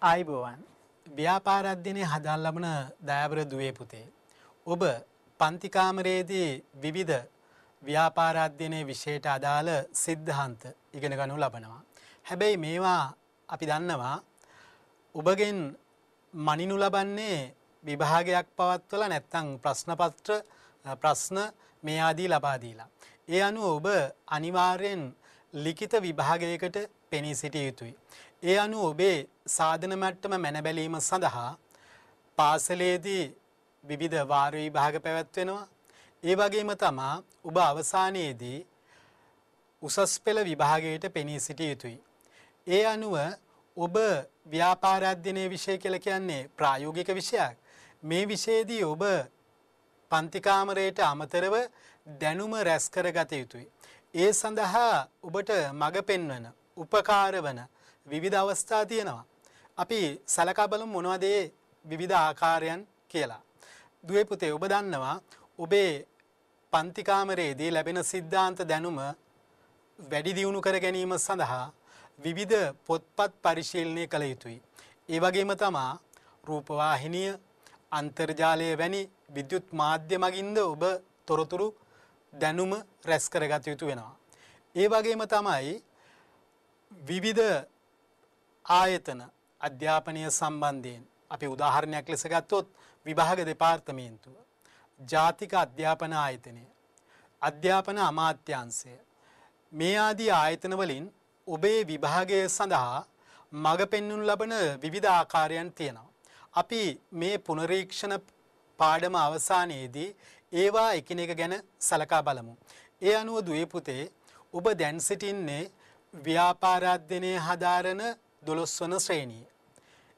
ආයිබෝවන් ව්‍යාපාර අධ්‍යයනයේ හදාන් ලබන දයාබර දුවේ පුතේ ඔබ පන්ති කාමරයේදී විවිධ ව්‍යාපාර අධ්‍යයනයේ විෂයට අදාළ සිද්ධාන්ත ඉගෙන ගන්නු ලබනවා. හැබැයි මේවා අපි දන්නවා ඔබගෙන් මනිනු ලබන්නේ විභාගයක් පවත්වලා නැත්නම් ප්‍රශ්න පත්‍ර ප්‍රශ්න මේ ආදී ලබා දීලා. ඒ අනුව ඔබ අනිවාර්යෙන් ලිඛිත විභාගයකට පෙනී සිටිය යුතුයි. ඒ අනුව ඔබේ සාධන මට්ටම මැන බැලීම සඳහා පාසලේදී විවිධ වාර විභාග පැවැත්වෙනවා. ඒ වගේම තමයි ඔබ අවසානයේදී උසස් පෙළ විභාගයට පෙනී සිටිය යුතුයි. ඒ අනුව ඔබ ව්‍යාපාර අධ්‍යයනයේ විෂය කියලා කියන්නේ ප්‍රායෝගික විෂයක්. මේ විෂයේදී ඔබ පන්ති කාමරයට අමතරව දැනුම රැස් කරගත යුතුයි. ඒ සඳහා ඔබට මඟ පෙන්වන උපකාර වන විවිධ අවස්ථා තියෙනවා. අපි සලකා බලමු මොනවද මේ විවිධ ආකාරයන් කියලා. දුවේ පුතේ ඔබ දන්නවා ඔබේ පන්ති කාමරයේදී ලැබෙන සිද්ධාන්ත දැනුම වැඩි දියුණු කර ගැනීම සඳහා විවිධ පොත්පත් පරිශීලනය කළ යුතුයි. ඒ වගේම තමයි රූපවාහිනිය, අන්තර්ජාලය වැනි විද්‍යුත් මාධ්‍ය මගින්ද ඔබ තොරතුරු දැනුම රැස් කරගත යුතු වෙනවා. ඒ වගේම තමයි විවිධ ආයතන අධ්‍යාපනය සම්බන්ධයෙන් අපි උදාහරණයක් ලෙස ගත්තොත් විභාග දෙපාර්තමේන්තුව, ජාතික අධ්‍යාපන ආයතනය, අධ්‍යාපන අමාත්‍යාංශය මේ ආදී ආයතන වලින් ඔබේ විභාගය සඳහා මඟ පෙන්වනු ලබන විවිධ ආකාරයන් තියෙනවා. අපි මේ පුනරීක්ෂණ පාඩම අවසානයේදී ඒවා එකිනෙක ගැන සලකා බලමු. ඒ අනුව දුවේ පුතේ ඔබ දැන් සිටින්නේ ව්‍යාපාර අධ්‍යයනයේ හදාරන 12 වන ශ්‍රේණිය.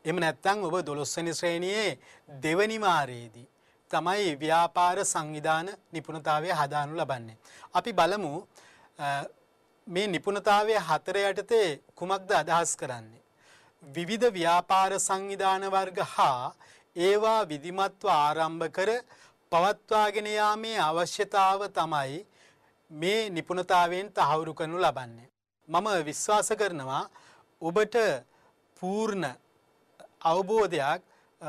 එහෙම නැත්නම් ඔබ 12 වෙනි ශ්‍රේණියේ දෙවැනි වාරයේදී තමයි ව්‍යාපාර සංවිධාන නිපුණතාවය හදානු ලබන්නේ. අපි බලමු මේ නිපුණතාවය 4 යටතේ කුමක්ද අදහස් කරන්නේ. විවිධ ව්‍යාපාර සංවිධාන වර්ග හා ඒවා විධිමත්ව ආරම්භ කර පවත්වාගෙන යාමේ අවශ්‍යතාව තමයි මේ නිපුණතාවයෙන් තහවුරු කරනු ලබන්නේ. මම විශ්වාස කරනවා ඔබට පූර්ණ අවබෝධයක්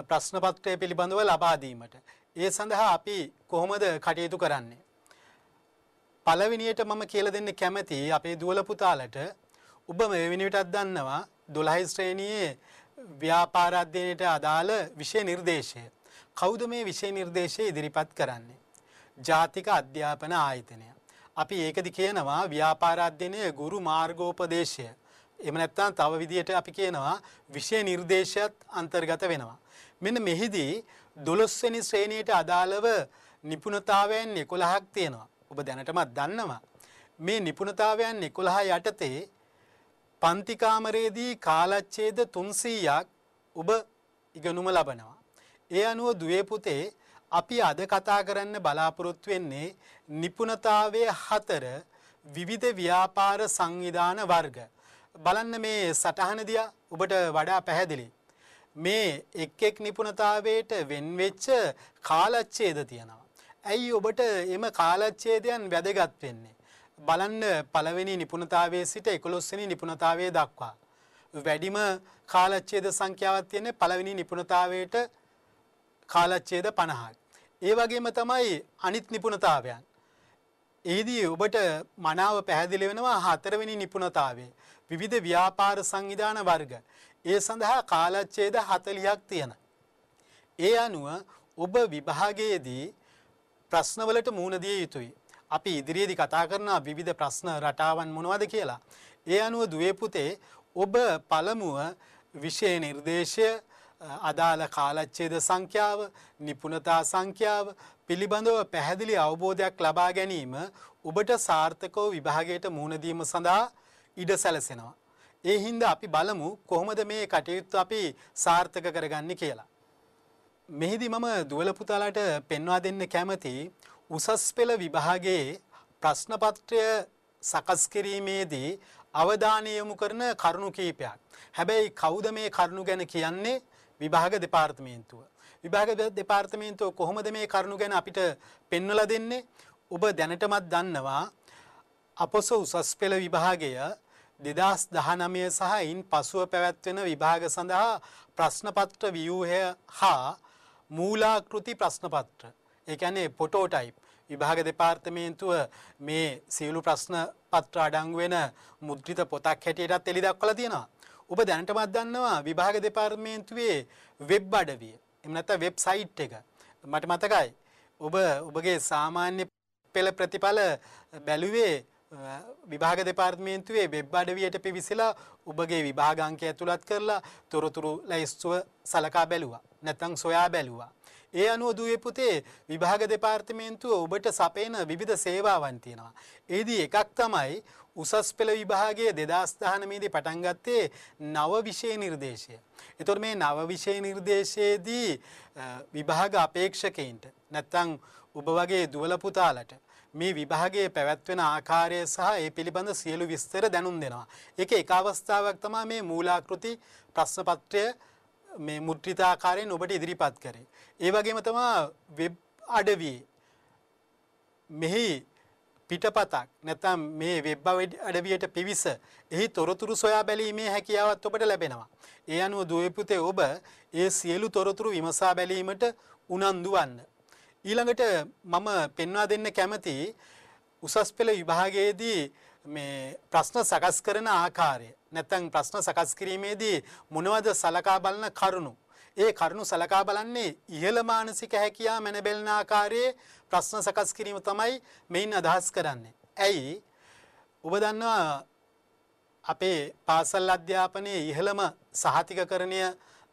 ප්‍රශ්න පත්‍රය පිළිබඳව ලබා දීමට. ඒ සඳහා අපි කොහොමද කටයුතු කරන්නේ? පළවෙනියට මම කියලා දෙන්න කැමති අපේ දුවල පුතාලට ඔබ මේ වෙනුවටත් දන්නවා 12 ශ්‍රේණියේ ව්‍යාපාර අධ්‍යයනයට අදාළ විෂය නිර්දේශය. කවුද මේ විෂය නිර්දේශය ඉදිරිපත් කරන්නේ? ජාතික අධ්‍යාපන ආයතනය. අපි ඒකදි කියනවා ව්‍යාපාර අධ්‍යයනයේ ගුරු මාර්ගෝපදේශය. එහෙම නැත්නම් තව විදියට අපි කියනවා විෂය නිර්දේශයත් අන්තර්ගත වෙනවා. මෙන්න මෙහිදී 12 වෙනි ශ්‍රේණියට අදාළව නිපුණතාවයන් 11ක් තියෙනවා. ඔබ දැනටමත් දන්නවා. මේ නිපුණතාවයන් 11 යටතේ පන්ති කාමරයේදී කාලච්ඡේද 300ක් ඔබ ඉගෙනුම ලබනවා. ඒ අනුව දුවේ පුතේ අපි අද කතා කරන්න බලාපොරොත්තු වෙන්නේ නිපුණතාවයේ 4 විවිධ ව්‍යාපාර සංවිධාන වර්ග. බලන්න මේ සටහන දිහා ඔබට වඩා පැහැදිලි. මේ එක් එක් නිපුණතාවයට වෙන් වෙච්ච කාලච්ඡේද තියෙනවා. ඇයි ඔබට එම කාලච්ඡේදයන් වැදගත් වෙන්නේ? බලන්න පළවෙනි නිපුණතාවයේ සිට 11 වෙනි නිපුණතාවයේ දක්වා වැඩිම කාලච්ඡේද සංඛ්‍යාවක් තියෙන්නේ පළවෙනි නිපුණතාවයට කාලච්ඡේද 50ක්. ඒ වගේම තමයි අනිත් නිපුණතාවයන්. එහිදී ඔබට මනාව පැහැදිලි වෙනවා 4 වෙනි නිපුණතාවයේ විවිධ ව්‍යාපාර සංවිධාන වර්ග. ඒ සඳහා කාලච්ඡේද 40ක් තියෙනවා. ඒ අනුව ඔබ විභාගයේදී ප්‍රශ්නවලට මුහුණ දිය යුතුයි. අපි ඉදිරියේදී කතා කරන විවිධ ප්‍රශ්න රටාවන් මොනවද කියලා. ඒ අනුව දුවේ පුතේ ඔබ පළමුව විෂය නිර්දේශය, අදාළ කාලච්ඡේද සංඛ්‍යාව, නිපුණතා සංඛ්‍යාව පිළිබඳව පැහැදිලි අවබෝධයක් ලබා ගැනීම ඔබට සාර්ථකව විභාගයට මුහුණ දීම සඳහා ඉඩ සැලසෙනවා. ඒ හින්දා අපි බලමු කොහොමද මේ කටයුත්ත අපි සාර්ථක කරගන්නේ කියලා. මෙහිදී මම දුවල පුතාලට පෙන්වා දෙන්න කැමති උසස් පෙළ විභාගයේ ප්‍රශ්න පත්‍රය සකස් කිරීමේදී අවධානය යොමු කරන කරුණු කීපයක්. හැබැයි කවුද මේ කරුණු ගැන කියන්නේ? විභාග දෙපාර්තමේන්තුව. විභාග දෙපාර්තමේන්තුව කොහොමද මේ කරුණු ගැන අපිට පෙන්වලා දෙන්නේ? ඔබ දැනටමත් දන්නවා අපොස උසස් පෙළ විභාගය 2019 සහ ඉන් පසුව පැවැත්වෙන විභාග සඳහා ප්‍රශ්න පත්‍ර ව්‍යුහය හා මූලාකෘති ප්‍රශ්න පත්‍ර. ඒ කියන්නේ ෆොටෝටයිප්. විභාග දෙපාර්තමේන්තුව මේ සියලු ප්‍රශ්න පත්‍ර අඩංගු වෙන මුද්‍රිත පොතක් හැටියටත් එළි දක්වලා තියෙනවා. ඔබ දැනටමත් දන්නවා විභාග දෙපාර්තමේන්තුවේ වෙබ් අඩවිය. එහෙම නැත්නම් වෙබ්සයිට් එක. මට මතකයි. ඔබගේ සාමාන්‍ය පෙළ ප්‍රතිඵල බැලුවේ විභාග දෙපාර්තමේන්තුවේ වෙබ් අඩවියට පිවිසලා ඔබගේ විභාග අංකය ඇතුළත් කරලා තොරතුරු ලැයිස්තුව සලකා බැලුවා. නැත්නම් සොයා බැලුවා. ඒ අනුව දුවේ පුතේ විභාග දෙපාර්තමේන්තුව ඔබට සපයන විවිධ සේවාවන් තියෙනවා. ඒදී එකක් තමයි උසස් පෙළ විභාගයේ 2019 දී පටන් ගත්තේ නව විෂය නිර්දේශය. ඒතකොට මේ නව විෂය නිර්දේශයේදී විභාග අපේක්ෂකයින්ට නැත්නම් ඔබ වගේ දුවල පුතාලට මේ විභාගයේ පැවැත්වෙන ආකාරය සහ ඒ පිළිබඳ සියලු විස්තර දැනුම් දෙනවා. ඒක එක අවස්ථාවක් තමයි මේ මූලාකෘති ප්‍රශ්න පත්‍රය මේ මුද්‍රිත ආකාරයෙන් ඔබට ඉදිරිපත් කරේ. ඒ වගේම තමයි වෙබ් අඩවියේ මෙහි පිටපතක් නැත්නම් මේ වෙබ් අඩවියට පිවිස එහි තොරතුරු සොයා බැලීමේ හැකියාවත් ඔබට ලැබෙනවා. ඒ අනුව දුවේ පුතේ ඔබ ඒ සියලු තොරතුරු විමසා බැලීමට උනන්දු වන්න. ඊළඟට මම පෙන්වා දෙන්න කැමති උසස් පෙළ විභාගයේදී මේ ප්‍රශ්න සකස් කරන ආකාරය නැත්නම් ප්‍රශ්න සකස් කිරීමේදී මොනවද සලකා බලන කරුණු. ඒ කරුණු සලකා බලන්නේ ඉහළ මානසික හැකියාව මැන බැලන ආකාරයේ ප්‍රශ්න සකස් කිරීම තමයි මෙයින් අදහස් කරන්නේ. ඇයි? ඔබ දන්නවා අපේ පාසල් අධ්‍යාපනයේ ඉහළම සහතිකකරණය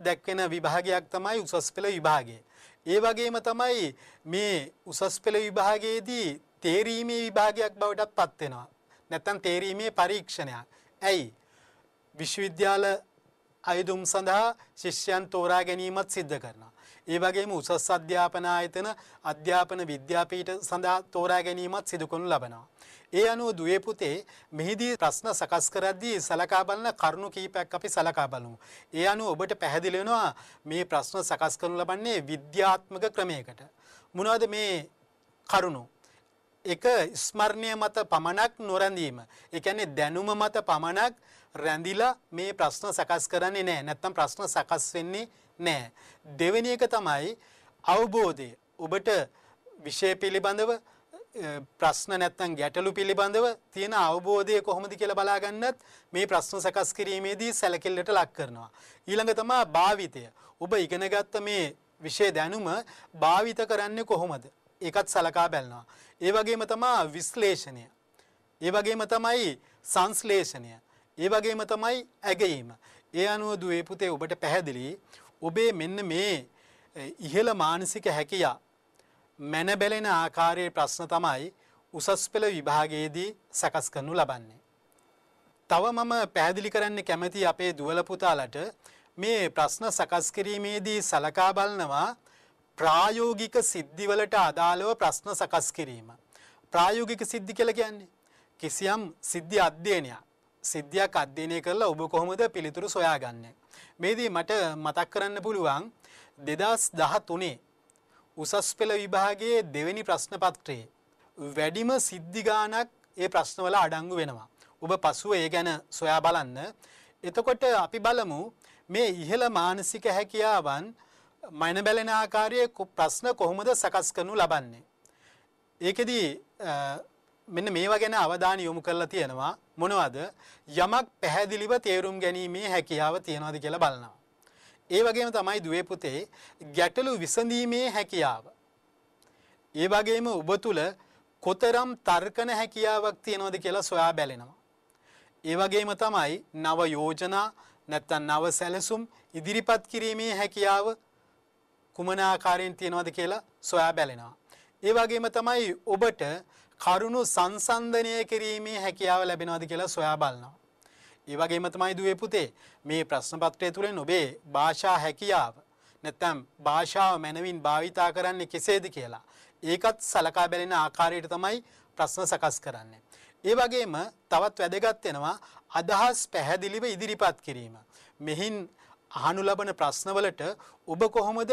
දැක්වෙන විභාගයක් තමයි උසස් පෙළ විභාගය. ඒ වගේම තමයි මේ උසස් පෙළ විභාගයේදී තේරීමේ විභාගයක් බවටත් පත් වෙනවා. නැත්නම් තේරීමේ පරීක්ෂණයක්. ඇයි? විශ්වවිද්‍යාල අයදුම් සඳහා ශිෂ්‍යයන් තෝරා ගැනීමත් සිද්ධ කරනවා. ඒ වගේම උසස් අධ්‍යාපන ආයතන අධ්‍යාපන විද්‍යාපීඨ සඳහා තෝරා ගැනීමත් සිදු කරනු ලබනවා. ඒ අනුව දුවේ පුතේ මෙහිදී ප්‍රශ්න සකස් කරද්දී සලකා බලන කරුණු කීපයක් අපි සලකා බලමු. ඒ අනුව ඔබට පැහැදිලි වෙනවා මේ ප්‍රශ්න සකස් කරනු ලබන්නේ විද්‍යාත්මක ක්‍රමයකට. මොනවද මේ කරුණු? එක ස්මරණය මත පමණක් නොරැඳීම. ඒ කියන්නේ දැනුම මත පමණක් රැඳිලා මේ ප්‍රශ්න සකස් කරන්නේ නැහැ. නැත්නම් ප්‍රශ්න සකස් වෙන්නේ නැහැ. දෙවෙනි එක තමයි අවබෝධය. ඔබට විෂය පිළිබඳව ප්‍රශ්න නැත්නම් ගැටලු පිළිබඳව තියෙන අවබෝධය කොහොමද කියලා බලා ගන්නත් මේ ප්‍රශ්න සකස් කිරීමේදී සැලකිල්ලට ලක් කරනවා. ඊළඟ තමයි භාවිතය. ඔබ ඉගෙනගත්ත මේ විෂය දැනුම භාවිත කරන්නේ කොහොමද? ඒකත් සලකා බලනවා. ඒ වගේම තමයි විශ්ලේෂණය. ඒ වගේම තමයි සංශ්ලේෂණය. ඒ වගේම තමයි ඇගීම. ඒ අනුව දුවේ පුතේ ඔබට පැහැදිලි ඔබේ මෙන්න මේ ඉහළ මානසික හැකියාව මැන බැලෙන ආකාරයේ ප්‍රශ්න තමයි උසස් පෙළ විභාගයේදී සකස් කරනු ලබන්නේ. තව මම පැහැදිලි කරන්න කැමති අපේ දුවල පුතාලට මේ ප්‍රශ්න සකස් කිරීමේදී සලකා බලනවා ප්‍රායෝගික සිද්ධිවලට අදාළව ප්‍රශ්න සකස් කිරීම. ප්‍රායෝගික සිද්ධි කියලා කියන්නේ කිසියම් සිද්ධි අධ්‍යයනයක්. සිද්ධියක් අධ්‍යයනය කරලා ඔබ කොහොමද පිළිතුරු සොයාගන්නේ? මේදී මට මතක් කරන්න පුළුවන් 2013 උසස් පෙළ විභාගයේ දෙවෙනි ප්‍රශ්න පත්‍රයේ වැඩිම සිද්ධි ගානක් ඒ ප්‍රශ්නවල අඩංගු වෙනවා. ඔබ පසුව ඒ ගැන සොයා බලන්න. එතකොට අපි බලමු මේ ඉහළ මානසික හැකියාවන් මන බැලෙන ආකාරයේ ප්‍රශ්න කොහොමද සකස් කරනු ලබන්නේ. ඒකෙදී මෙන්න මේවා ගැන අවධානය යොමු කරලා තියෙනවා. මොනවද? යමක් පැහැදිලිව තේරුම් ගැනීමේ හැකියාව තියනවාද කියලා බලනවා. ඒ වගේම තමයි දුවේ පුතේ ගැටලු විසඳීමේ හැකියාව. ඒ වගේම ඔබ තුල කොතරම් තර්කන හැකියාවක් තියනවද කියලා සොයා බැලෙනවා. ඒ වගේම තමයි නව යෝජනා නැත්නම් නව සැලසුම් ඉදිරිපත් කිරීමේ හැකියාව කුමන ආකාරයෙන් තියනවද කියලා සොයා බැලෙනවා. ඒ වගේම තමයි ඔබට කරුණු සංසන්දනය කිරීමේ හැකියාව ලැබෙනවද කියලා සොයා බලනවා. ඒ වගේම තමයි දුවේ පුතේ මේ ප්‍රශ්න පත්‍රය තුලින් ඔබේ භාෂා හැකියාව නැත්නම් භාෂාව මනවින් භාවිතා කරන්නේ කෙසේද කියලා ඒකත් සලකා බැලෙන ආකාරයට තමයි ප්‍රශ්න සකස් කරන්නේ. ඒ වගේම තවත් වැදගත් වෙනවා අදහස් පැහැදිලිව ඉදිරිපත් කිරීම. මෙහින් අහනු ලබන ප්‍රශ්නවලට ඔබ කොහොමද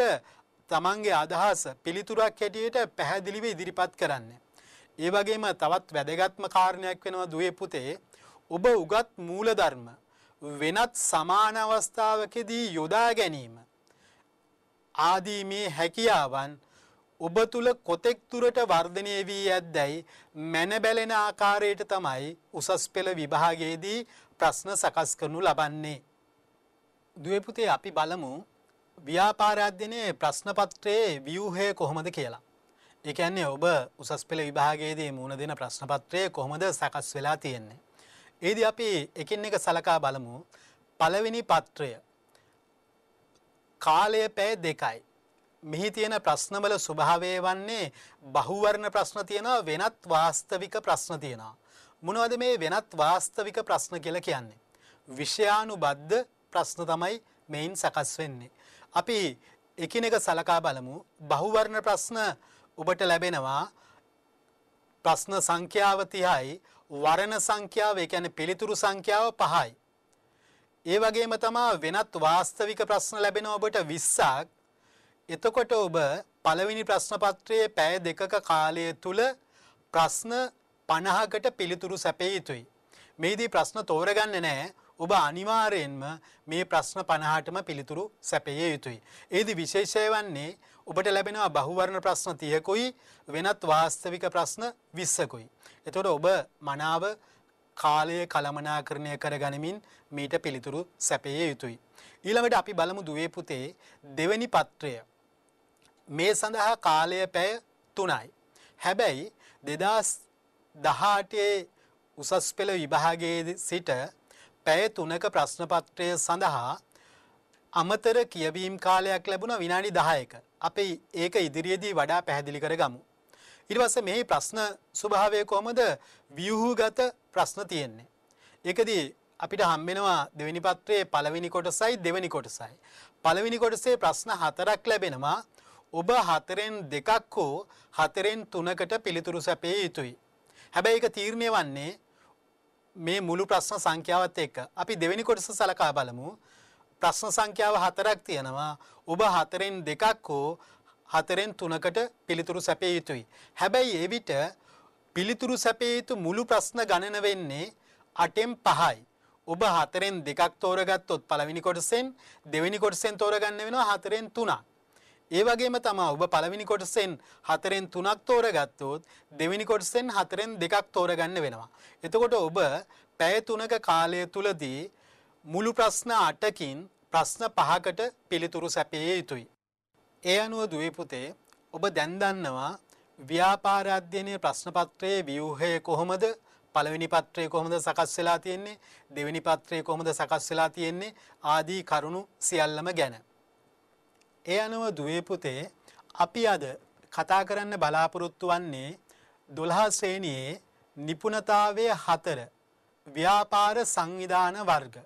තමන්ගේ අදහස පිළිතුරක් හැටියට පැහැදිලිව ඉදිරිපත් කරන්නේ? ඒ වගේම තවත් වැදගත්ම කාරණයක් වෙනවා දුවේ පුතේ ඔබ උගත් මූලධර්ම වෙනත් සමාන අවස්ථාවකදී යොදා ගැනීම ආදී මේ හැකියාවන් ඔබ තුල කොතෙක් දුරට වර්ධනය වී ඇද්දැයි මැන බැලෙන ආකාරයට තමයි උසස් පෙළ විභාගයේදී ප්‍රශ්න සකස් කරනු ලබන්නේ. දුවේ පුතේ අපි බලමු ව්‍යාපාර අධ්‍යයනයේ ප්‍රශ්න පත්‍රයේ ව්‍යුහය කොහොමද කියලා. ඒ කියන්නේ ඔබ උසස් පෙළ විභාගයේදී මුහුණ දෙන ප්‍රශ්න පත්‍රය කොහොමද සකස් වෙලා තියෙන්නේ. ඒදී අපි එකින් එක සලකා බලමු. පළවෙනි පත්‍රය කාලය පැය 2යි. මෙහි තියෙන ප්‍රශ්නවල ස්වභාවය වන්නේ බහුවර්ණ ප්‍රශ්න තියෙනවා වෙනත් වාස්තවික ප්‍රශ්න තියෙනවා. මොනවද මේ වෙනත් වාස්තවික ප්‍රශ්න කියලා කියන්නේ? විෂයානුබද්ධ ප්‍රශ්න තමයි මේන් සකස් වෙන්නේ. අපි එකිනෙක සලකා බලමු. බහුවර්ණ ප්‍රශ්න ඔබට ලැබෙනවා ප්‍රශ්න සංඛ්‍යාව 30යි වර්ණ සංඛ්‍යාව ඒ කියන්නේ පිළිතුරු සංඛ්‍යාව 5යි. ඒ වගේම තමයි වෙනත් වාස්තවික ප්‍රශ්න ලැබෙන ඔබට 20ක්. එතකොට ඔබ පළවෙනි ප්‍රශ්න පත්‍රයේ පැය 2ක කාලය තුල ප්‍රශ්න 50කට පිළිතුරු සැපිය යුතුයි. මේදී ප්‍රශ්න තෝරගන්නේ නැහැ. ඔබ අනිවාර්යයෙන්ම මේ ප්‍රශ්න 50ටම පිළිතුරු සැපිය යුතුයි. ඒදී විශේෂය වන්නේ ඔබට ලැබෙනවා බහුවර්ණ ප්‍රශ්න 30කුයි වෙනත් වාස්තවික ප්‍රශ්න 20කුයි. එතකොට ඔබ මනාව කාලය කළමනාකරණය කරගනිමින් මීට පිළිතුරු සැපිය යුතුයි. ඊළඟට අපි බලමු දුවේ පුතේ දෙවෙනි පත්‍රය. මේ සඳහා කාලය පැය 3යි. හැබැයි 2018 උසස් පෙළ විභාගයේ සිට පැය 3ක ප්‍රශ්න පත්‍රය සඳහා අමතර කියවීම් කාලයක් ලැබුණා විනාඩි 10ක. අපි ඒක ඉදිරියේදී වඩා පැහැදිලි කරගමු. ඊට පස්සේ මේ ප්‍රශ්න ස්වභාවය කොහොමද? ව්‍යුහගත ප්‍රශ්න තියෙන්නේ. ඒකදී අපිට හම්බෙනවා දෙවෙනි පත්‍රයේ පළවෙනි කොටසයි දෙවෙනි කොටසයි. පළවෙනි කොටසේ ප්‍රශ්න 4ක් ලැබෙනවා. ඔබ 4න් 2ක් හෝ 4න් 3කට පිළිතුරු සැපිය යුතුයි. හැබැයි ඒක තීරණය වන්නේ මේ මුළු ප්‍රශ්න සංඛ්‍යාවත් එක්ක. අපි දෙවෙනි කොටස සලකා බලමු. ප්‍රශ්න සංඛ්‍යාව 4ක් තියෙනවා. ඔබ 4න් 2ක් හෝ 4න් 3කට පිළිතුරු සැපිය යුතුයි. හැබැයි ඒ විට පිළිතුරු සැපිය යුතු මුළු ප්‍රශ්න ගණන වෙන්නේ 8න් 5යි. ඔබ 4න් 2ක් තෝරගත්තොත් පළවෙනි කොටසෙන් දෙවෙනි කොටසෙන් තෝරගන්න වෙනවා 4න් 3ක්. ඒ වගේම තමයි ඔබ පළවෙනි කොටසෙන් 4න් 3ක් තෝරගත්තොත් දෙවෙනි කොටසෙන් 4න් 2ක් තෝරගන්න වෙනවා. එතකොට ඔබ පැය 3ක කාලය තුලදී මුළු ප්‍රශ්න 8කින් ප්‍රශ්න 5කට පිළිතුරු සැපිය යුතුයි. ඒ අනුව දුවේ පුතේ ඔබ දැන් දන්නවා ව්‍යාපාර අධ්‍යයනයේ ප්‍රශ්න පත්‍රයේ ව්‍යුහය කොහොමද? පළවෙනි පත්‍රය කොහොමද සකස් වෙලා තියෙන්නේ? දෙවෙනි පත්‍රය කොහොමද සකස් වෙලා තියෙන්නේ? ආදී කරුණු සියල්ලම ගැන. ඒ අනුව දුවේ පුතේ අපි අද කතා කරන්න බලාපොරොත්තු වන්නේ 12 ශ්‍රේණියේ නිපුණතාවයේ 4 ව්‍යාපාර සංවිධාන වර්ග.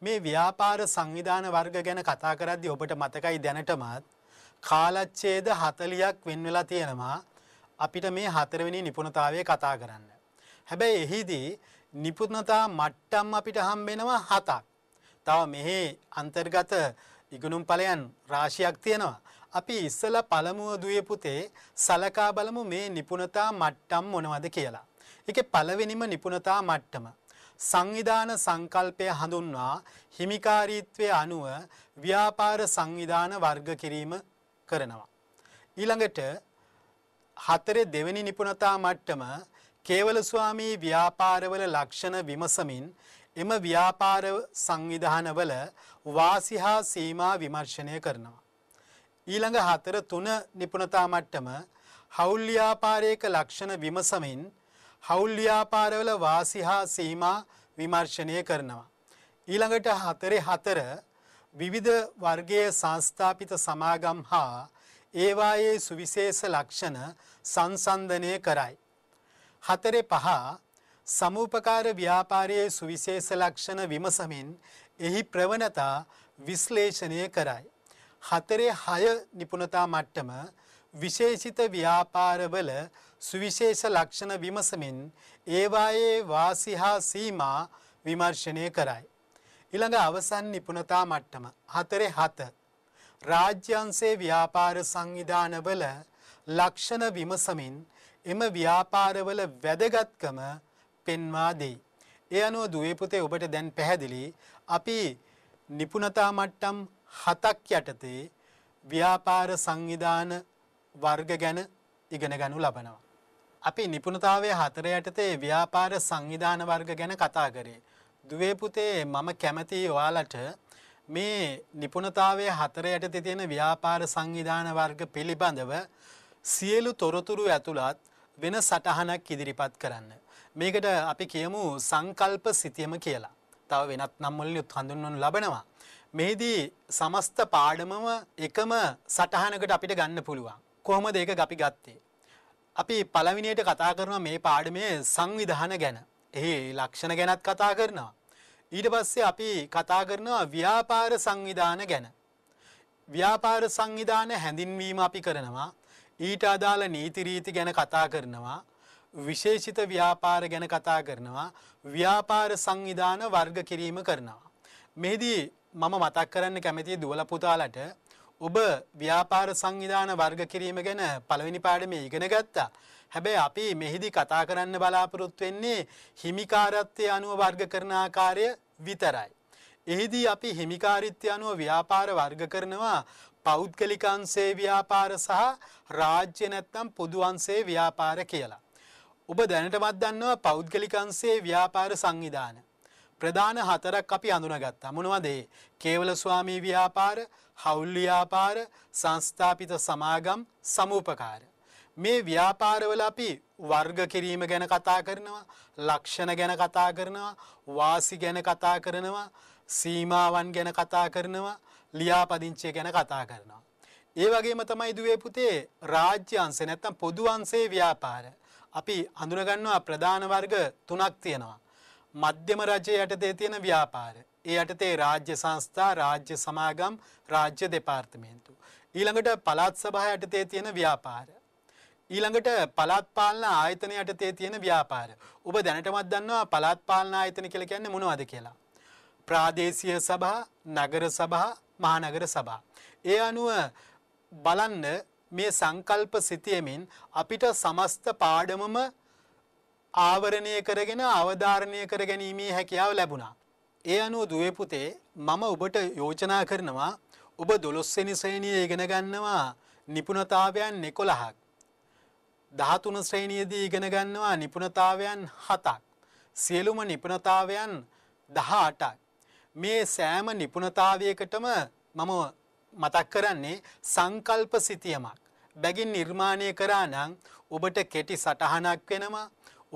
මේ ව්‍යාපාර සංවිධාන වර්ග ගැන කතා කරද්දී ඔබට මතකයි දැනටමත් කාලච්ඡේද 40ක් වෙන් වෙලා තියෙනවා අපිට මේ 4 වෙනි නිපුණතාවය කතා කරන්න. හැබැයි එහිදී නිපුණතා මට්ටම් අපිට හම්බෙනවා 7ක්. තව මෙහි අන්තර්ගත ඉගෙනුම් ඵලයන් රාශියක් තියෙනවා. අපි ඉස්සලා පළමුව දුවේ පුතේ සලකා බලමු මේ නිපුණතා මට්ටම් මොනවද කියලා. ඒකේ පළවෙනිම නිපුණතා මට්ටම සංවිධාන සංකල්පය හඳුන්වා හිමිකාරීත්වයේ අනුව ව්‍යාපාර සංවිධාන වර්ග කිරීම කරනවා. ඊළඟට 4 දෙවෙනි නිපුණතා මට්ටම කේවල ස්වාමී ව්‍යාපාරවල ලක්ෂණ විමසමින් එම ව්‍යාපාර සංවිධානවල වාසි හා සීමා විමර්ශනය කරනවා. ඊළඟ 4 නිපුණතා මට්ටම හවුල් ව්‍යාපාරයක ලක්ෂණ විමසමින් හවුල් ව්‍යාපාරවල වාසි හා සීමා විමර්ශනය කරනවා. ඊළඟට 4 විවිධ වර්ගයේ සංස්ථාපිත සමාගම් හා ඒවායේ සුවිශේෂ ලක්ෂණ සංසන්දනය කරයි. 4 සමුපකාර ව්‍යාපාරයේ සුවිශේෂ ලක්ෂණ විමසමින් එහි ප්‍රවණතා විශ්ලේෂණය කරයි. 4 නිපුණතා මට්ටම විශේෂිත ව්‍යාපාරවල සුවිශේෂ ලක්ෂණ විමසමින් ඒවායේ වාසි හා සීමා විමර්ශනය කරයි. ඊළඟ අවසන් නිපුණතා මට්ටම 4 රාජ්‍යංශයේ ව්‍යාපාර සංවිධානවල ලක්ෂණ විමසමින් එම ව්‍යාපාරවල වැදගත්කම පෙන්වා දෙයි. ඒ අනුව දුවේ පුතේ ඔබට දැන් පැහැදිලි අපි නිපුණතා මට්ටම් 7ක් යටතේ ව්‍යාපාර සංවිධාන වර්ග ගැන ඉගෙන ගනු ලබනවා. අපි නිපුණතාවයේ 4 යටතේ ව්‍යාපාර සංවිධාන වර්ග ගැන කතා කරේ. දුවේ පුතේ මම කැමතියි ඔයාලට මේ නිපුණතාවයේ 4 යටතේ තියෙන ව්‍යාපාර සංවිධාන වර්ග පිළිබඳව සියලු තොරතුරු ඇතුළත් වෙන සටහනක් ඉදිරිපත් කරන්න. මේකට අපි කියමු සංකල්ප සිතියම කියලා. තව වෙනත් නම් වලින් හඳුන්වනු ලබනවා. මේදී සමස්ත පාඩමම එකම සටහනකට අපිට ගන්න පුළුවන්. කොහොමද ඒක අපි ගත්තේ? අපි පළවෙනියට කතා කරනවා මේ පාඩමේ සංවිධාන ගැන. එහි ලක්ෂණ ගැනත් කතා කරනවා. ඊට පස්සේ අපි කතා කරනවා ව්‍යාපාර සංවිධාන ගැන. ව්‍යාපාර සංවිධාන හැඳින්වීම අපි කරනවා. ඊට අදාළ නීති රීති ගැන කතා කරනවා. විශේෂිත ව්‍යාපාර ගැන කතා කරනවා. ව්‍යාපාර සංවිධාන වර්ග කිරීම කරනවා. මෙහිදී මම මතක් කරන්න කැමතියි දුවල පුතාලට ඔබ ව්‍යාපාර සංවිධාන වර්ග කිරීම ගැන පළවෙනි පාඩමේ ඉගෙන ගත්තා. හැබැයි අපි මෙහිදී කතා කරන්න බලාපොරොත්තු වෙන්නේ හිමිකාරත්වයේ අනුව වර්ග කරන ආකාරය විතරයි. එහිදී අපි හිමිකාරීත්වය අනුව ව්‍යාපාර වර්ග කරනවා පෞද්ගලික අංශයේ ව්‍යාපාර සහ රාජ්‍ය නැත්නම් පොදු අංශයේ ව්‍යාපාර කියලා. ඔබ දැනටමත් දන්නවා පෞද්ගලික අංශයේ ව්‍යාපාර සංවිධාන ප්‍රධාන 4ක් අපි අඳුනගත්තා. මොනවද ඒ? කේවල ස්වාමී ව්‍යාපාර, හවුල් ව්‍යාපාර, සංස්ථාපිත සමාගම්, සමූපකාර. මේ ව්‍යාපාරවල අපි වර්ග කිරීම ගැන කතා කරනවා, ලක්ෂණ ගැන කතා කරනවා, වාසි ගැන කතා කරනවා, සීමාවන් ගැන කතා කරනවා, ලියාපදිංචිය ගැන කතා කරනවා. ඒ වගේම තමයි දුවේ පුතේ රාජ්‍ය අංශ නැත්නම් පොදු අංශයේ ව්‍යාපාර. අපි හඳුන ගන්නවා ප්‍රධාන වර්ග 3ක් තියෙනවා. මධ්‍යම රජය යටතේ තියෙන ව්‍යාපාර. ඒ යටතේ රාජ්‍ය සංස්ථා, රාජ්‍ය සමාගම්, රාජ්‍ය දෙපාර්තමේන්තු. ඊළඟට පළාත් සභාව යටතේ තියෙන ව්‍යාපාර. ඊළඟට පළාත් පාලන ආයතන යටතේ තියෙන ව්‍යාපාර. ඔබ දැනටමත් දන්නවා පළාත් පාලන ආයතන කියලා කියන්නේ මොනවද කියලා. ප්‍රාදේශීය සභා, නගර සභා, මහනගර සභා. ඒ අනුව බලන්න මේ සංකල්ප සිතියමින් අපිට සමස්ත පාඩමම ආවරණය කරගෙන අවධාරණය කර ගැනීමේ හැකියාව ලැබුණා. ඒ අනුව දුවේ පුතේ මම ඔබට යෝජනා කරනවා ඔබ 12 වෙනි ශ්‍රේණියේ ඉගෙන ගන්නවා නිපුණතාවයන් 11ක්. 13 ශ්‍රේණියේදී ඉගෙන ගන්නවා නිපුණතාවයන් 7ක්. සියලුම නිපුණතාවයන් 18ක්. මේ සෑම නිපුණතාවයකටම මම මතක් කරන්නේ සංකල්ප සිතියමක්. බැගින් නිර්මාණය කරා නම් ඔබට කෙටි සටහනක් වෙනවා.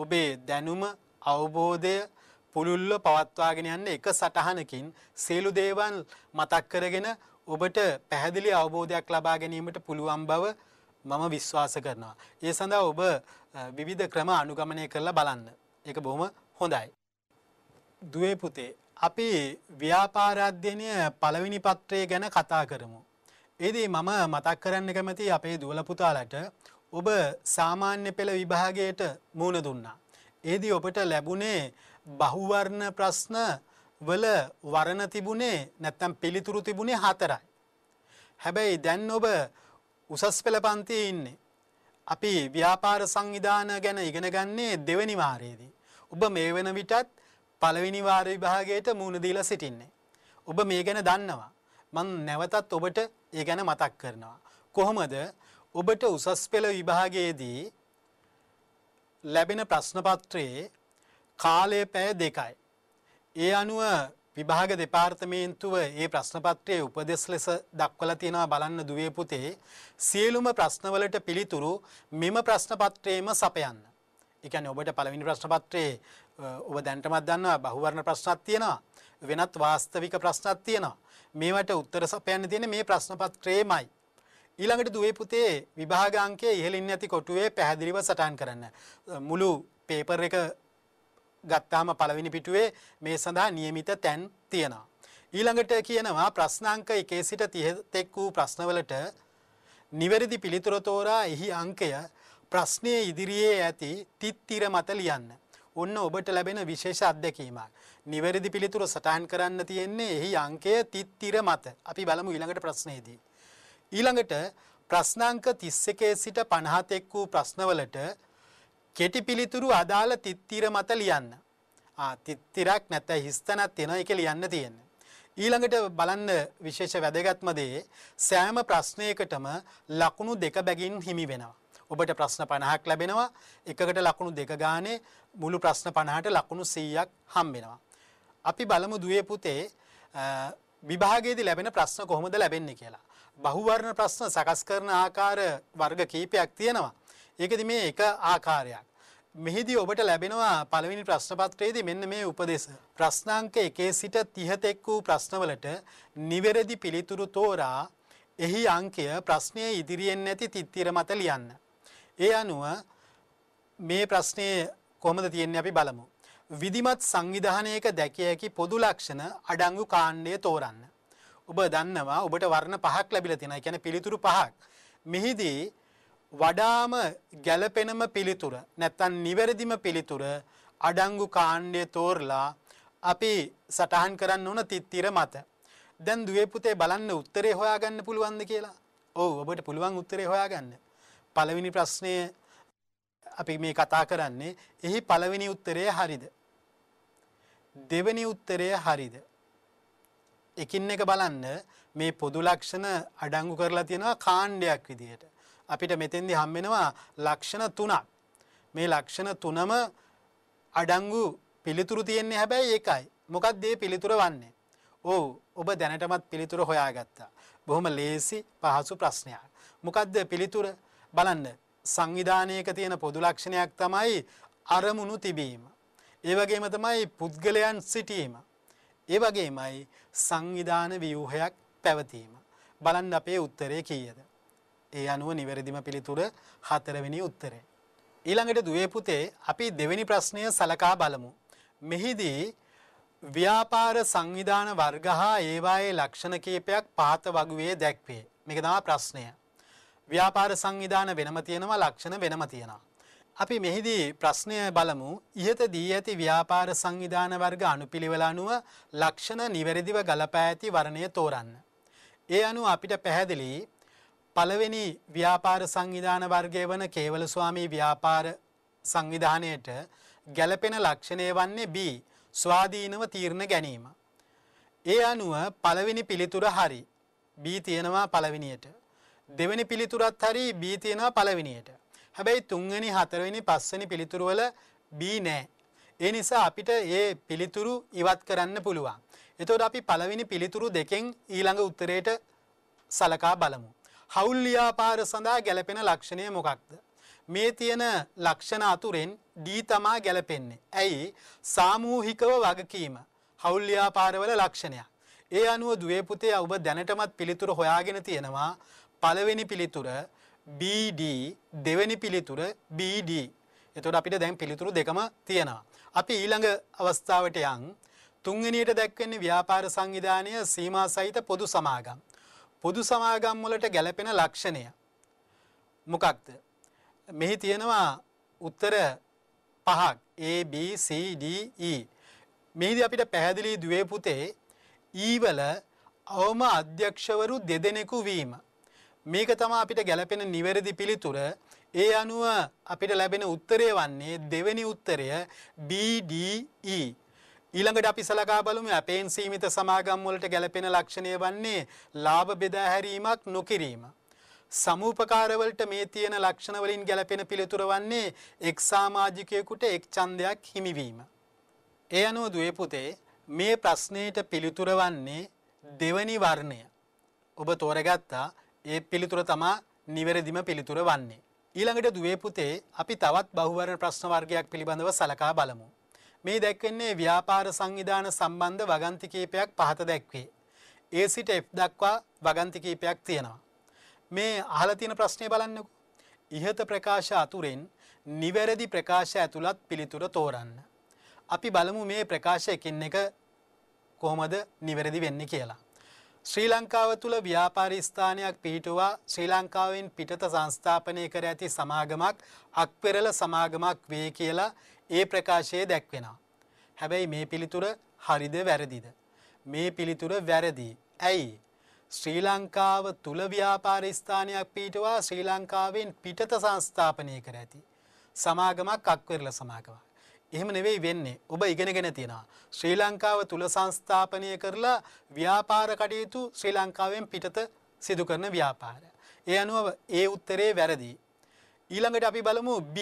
ඔබේ දැනුම, අවබෝධය පුළුල්ව පවත්වාගෙන යන්න එක සටහනකින් සියලු දේවල් මතක් කරගෙන ඔබට පැහැදිලි අවබෝධයක් ලබා ගැනීමට පුළුවන් බව මම විශ්වාස කරනවා. ඒ සඳහා ඔබ විවිධ ක්‍රම අනුගමනය කරලා බලන්න. ඒක බොහොම හොඳයි. දුවේ පුතේ අපි ව්‍යාපාර අධ්‍යයනය පළවෙනි පත්‍රය ගැන කතා කරමු. එෙහිදී මම මතක් කරන්න කැමති අපේ දුවල පුතාලට ඔබ සාමාන්‍ය පෙළ විභාගයට මුහුණ දුන්නා. එෙහිදී ඔබට ලැබුණේ බහුවර්ණ ප්‍රශ්න වල වර්ණ තිබුණේ නැත්නම් පිළිතුරු තිබුණේ 4යි. හැබැයි දැන් ඔබ උසස් පෙළ පන්තියේ ඉන්නේ. අපි ව්‍යාපාර සංවිධාන ගැන ඉගෙන ගන්නේ දෙවෙනි වාරයේදී. ඔබ මේ වෙන විටත් පළවෙනි වාර විභාගයට මුහුණ දීලා සිටින්නේ. ඔබ මේ ගැන දන්නවා. මම නැවතත් ඔබට ඒ ගැන මතක් කරනවා. කොහොමද ඔබට උසස් පෙළ විභාගයේදී ලැබෙන ප්‍රශ්න පත්‍රයේ කාලය පැය 2යි. ඒ අනුව විභාග දෙපාර්තමේන්තුව මේ ප්‍රශ්න පත්‍රයේ උපදෙස් ලෙස දක්වලා තියෙනවා බලන්න දුවේ පුතේ. සියලුම ප්‍රශ්නවලට පිළිතුරු මෙම ප්‍රශ්න පත්‍රයේම සපයන්න. ඒ කියන්නේ ඔබට පළවෙනි ප්‍රශ්න පත්‍රයේ ඔබ දැනටමත් දන්නවා බහුවර්ණ ප්‍රශ්නක් තියෙනවා. වෙනත් වාස්තවික ප්‍රශ්නක් තියෙනවා. මේවට උත්තර සපයන්න තියෙන්නේ මේ ප්‍රශ්න පත්‍රයේමයි. ඊළඟට දුවේ පුතේ විභාග අංකයේ ඉහළින් නැති කොටුවේ පැහැදිලිව සටහන් කරන්න. මුළු පේපර් එක ගත්තාම පළවෙනි පිටුවේ මේ සඳහා નિયમિત තැන් තියෙනවා. ඊළඟට කියනවා ප්‍රශ්නාංක 1 සිට 30 තෙක් වූ ප්‍රශ්නවලට නිවැරදි පිළිතුර තෝරා එහි අංකය ප්‍රශ්නයේ ඉදිරියේ ඇති තිත්තිර මත ලියන්න. ඔන්න ඔබට ලැබෙන විශේෂ අත්දැකීමක්. නිවැරදි පිළිතුර සටහන් කරන්න තියෙන්නේ එහි අංකය තිත්තිර මත. අපි බලමු ඊළඟට ප්‍රශ්නයේදී. ඊළඟට ප්‍රශ්නාංක 31 සිට 50 තෙක් වූ ප්‍රශ්නවලට කෙටි පිළිතුරු අදාළ තිත්තිර මත ලියන්න. තිත්තිරක් නැත්නම් හිස්තනක් තියෙනවා. ඒක ලියන්න තියෙන්නේ. ඊළඟට බලන්න විශේෂ වැදගත්ම දේ සෑම ප්‍රශ්නයකටම ලකුණු දෙක බැගින් හිමි වෙනවා. ඔබට ප්‍රශ්න 50ක් ලැබෙනවා. එකකට ලකුණු දෙක ගානේ මුළු ප්‍රශ්න 50ට ලකුණු 100ක් හම් වෙනවා. අපි බලමු දුවේ පුතේ විභාගයේදී ලැබෙන ප්‍රශ්න කොහොමද ලැබෙන්නේ කියලා. බහුවර්ණ ප්‍රශ්න සකස් කරන ආකාර වර්ග කීපයක් තියෙනවා. ඒකෙදි මේ එක ආකාරයක්. මෙහිදී ඔබට ලැබෙනවා පළවෙනි ප්‍රශ්න පත්‍රයේදී මෙන්න මේ උපදේශ. ප්‍රශ්නාංක 1 සිට 30 තෙක් වූ ප්‍රශ්නවලට නිවැරදි පිළිතුරු තෝරා එහි අංකය ප්‍රශ්නයේ ඉදිරියෙන් නැති තිත්තිර මත ලියන්න. ඒ අනුව මේ ප්‍රශ්නේ කොහොමද තියෙන්නේ අපි බලමු. විධිමත් සංවිධානයක දැකිය හැකි පොදු ලක්ෂණ අඩංගු කාණ්ඩය තෝරන්න. ඔබ දන්නවා ඔබට වර්ණ පහක් ලැබිලා තියෙනවා. ඒ කියන්නේ පිළිතුරු පහක්. මෙහිදී වඩාම ගැළපෙනම පිළිතුර නැත්නම් නිවැරදිම පිළිතුර අඩංගු කාණ්ඩය තෝරලා අපි සටහන් කරන්න ඕන තිත්තිර මත. දැන් දුවේ පුතේ බලන්න උත්තරේ හොයාගන්න පුළුවන්ද කියලා? ඔව් ඔබට පුළුවන් උත්තරේ හොයාගන්න. පළවෙනි ප්‍රශ්නය අපි මේ කතා කරන්නේ එහි පළවෙනි උත්තරය හරිද? දෙවෙනි උත්තරය හරිද? එකින් එක බලන්න මේ පොදු ලක්ෂණ අඩංගු කරලා තියෙනවා කාණ්ඩයක් විදිහට. අපිට මෙතෙන්දී හම් වෙනවා ලක්ෂණ 3ක්. මේ ලක්ෂණ 3ම අඩංගු පිළිතුරු තියෙන්නේ හැබැයි එකයි. මොකක්ද මේ පිළිතුර වන්නේ? ඔව් ඔබ දැනටමත් පිළිතුර හොයාගත්තා. බොහොම ලේසි පහසු ප්‍රශ්නයක්. මොකක්ද පිළිතුර? බලන්න සංවිධානයක තියෙන පොදු ලක්ෂණයක් තමයි අරමුණු තිබීම. ඒ වගේම තමයි පුද්ගලයන් සිටීම. ඒ වගේමයි සංවිධාන ව්‍යුහයක් පැවතීම. බලන්න අපේ උත්තරේ කීයද? ඒ අනුව නිවැරදිම පිළිතුර 4 වෙනි උත්තරය. ඊළඟට දුවේ පුතේ අපි දෙවෙනි ප්‍රශ්නය සලකා බලමු. මෙහිදී ව්‍යාපාර සංවිධාන වර්ග හා ඒවායේ ලක්ෂණ කීපයක් පහත වගුවේ දැක්වේ. මේක තමයි ප්‍රශ්නය. ව්‍යාපාර සංවිධාන වෙනම තියෙනවා ලක්ෂණ වෙනම තියෙනවා. අපි මෙහිදී ප්‍රශ්නය බලමු. ඉහත දී ඇති ව්‍යාපාර සංවිධාන වර්ග අනුපිළිවෙල අනුව ලක්ෂණ නිවැරදිව ගලපා ඇති වර්ණය තෝරන්න. ඒ අනුව අපිට පැහැදිලි පළවෙනි ව්‍යාපාර සංවිධාන වර්ගය වන කේවල ස්වාමී ව්‍යාපාර සංවිධානයේට ගැළපෙන ලක්ෂණය වන්නේ B ස්වාධීනව තීරණ ගැනීම. ඒ අනුව පළවෙනි පිළිතුර හරි. B තියෙනවා පළවෙනියට. දෙවෙනි පිළිතුරත් හරි B තියෙනවා පළවෙනියට. හැබැයි තුන්වෙනි හතරවෙනි පස්වෙනි පිළිතුරු වල B නැහැ. ඒ නිසා අපිට මේ පිළිතුරු ඉවත් කරන්න පුළුවන්. එතකොට අපි පළවෙනි පිළිතුරු දෙකෙන් ඊළඟ උත්තරයට සලකා බලමු. හවුල් ව්‍යාපාර සඳහා ගැළපෙන ලක්ෂණය මොකක්ද? මේ තියෙන ලක්ෂණ අතුරෙන් D තමා ගැළපෙන්නේ. ඇයි? සාමූහිකව වගකීම හවුල් ව්‍යාපාරවල ලක්ෂණයක්. ඒ අනුව දුවේ පුතේ ඔබ දැනටමත් පිළිතුර හොයාගෙන තියෙනවා. පළවෙනි පිළිතුර BD, දෙවෙනි පිළිතුර BD. එතකොට අපිට දැන් පිළිතුරු දෙකම තියෙනවා. අපි ඊළඟ අවස්ථාවට යන්. තුන්වෙනියට දැක්වෙන්නේ ව්‍යාපාර සංවිධානය සීමා සහිත පොදු සමාගම්. පොදු සමාගම් වලට ගැළපෙන ලක්ෂණය මොකක්ද? මෙහි තියෙනවා උත්තර පහක් A B C D E. මෙහිදී අපිට පැහැදිලි දුවේ පුතේ E වල අවම අධ්‍යක්ෂවරු දෙදෙනෙකු වීම. මේක තමයි අපිට ගැළපෙන නිවැරදි පිළිතුර. ඒ අනුව අපිට ලැබෙන උත්තරය වන්නේ දෙවෙනි උත්තරය B D E. ඊළඟට අපි සලකා බලමු අපේන් සීමිත සමාගම් වලට ගැළපෙන ලක්ෂණය වන්නේ ලාභ බෙදා හැරීමක් නොකිරීම. සමූපකාර වලට මේ තියෙන ලක්ෂණ වලින් ගැළපෙන පිළිතුර වන්නේ එක් සමාජිකයෙකුට එක් ඡන්දයක් හිමිවීම. ඒ අනුව දුවේ පුතේ මේ ප්‍රශ්නයට පිළිතුර වන්නේ දෙවනි වර්ණය. ඔබ තෝරගත්තා. ඒ පිළිතුර තමයි නිවැරදිම පිළිතුර වන්නේ. ඊළඟට දුවේ පුතේ අපි තවත් බහුවර්ණ ප්‍රශ්න වර්ගයක් පිළිබඳව සලකා බලමු. මේ දැක්වෙන්නේ ව්‍යාපාර සංවිධාන සම්බන්ධ වගන්ති කීපයක් පහත දැක්වේ. A සිට F දක්වා වගන්ති කීපයක් තියෙනවා. මේ අහලා තියෙන ප්‍රශ්නේ බලන්නකෝ. ඉහත ප්‍රකාශ අතුරෙන් නිවැරදි ප්‍රකාශ ඇතුළත් පිළිතුර තෝරන්න. අපි බලමු මේ ප්‍රකාශ එකින් එක කොහොමද නිවැරදි වෙන්නේ කියලා. ශ්‍රී ලංකාව තුල ව්‍යාපාරී ස්ථානයක් පිහිටුවා ශ්‍රී ලංකාවෙන් පිටත සංස්ථාපනය කර ඇති සමාගමක් අක්පෙරළ සමාගමක් වේ කියලා ඒ ප්‍රකාශයේ දැක්වෙනවා. හැබැයි මේ පිළිතුර හරිද වැරදිද? මේ පිළිතුර වැරදි. ඇයි? ශ්‍රී ලංකාව තුල ව්‍යාපාරී ස්ථානයක් පිහිටුවා ශ්‍රී ලංකාවෙන් පිටත සංස්ථාපනය කර ඇති සමාගමක් අක්පෙරළ සමාගමක්. එහෙම නෙවෙයි වෙන්නේ. ඔබ ඉගෙනගෙන තියෙනවා. ශ්‍රී ලංකාව තුල සංස්ථාපනය කරලා ව්‍යාපාර කටයුතු ශ්‍රී ලංකාවෙන් පිටත සිදු කරන ව්‍යාපාර. ඒ අනුව ඒ උත්තරේ වැරදි. ඊළඟට අපි බලමු B.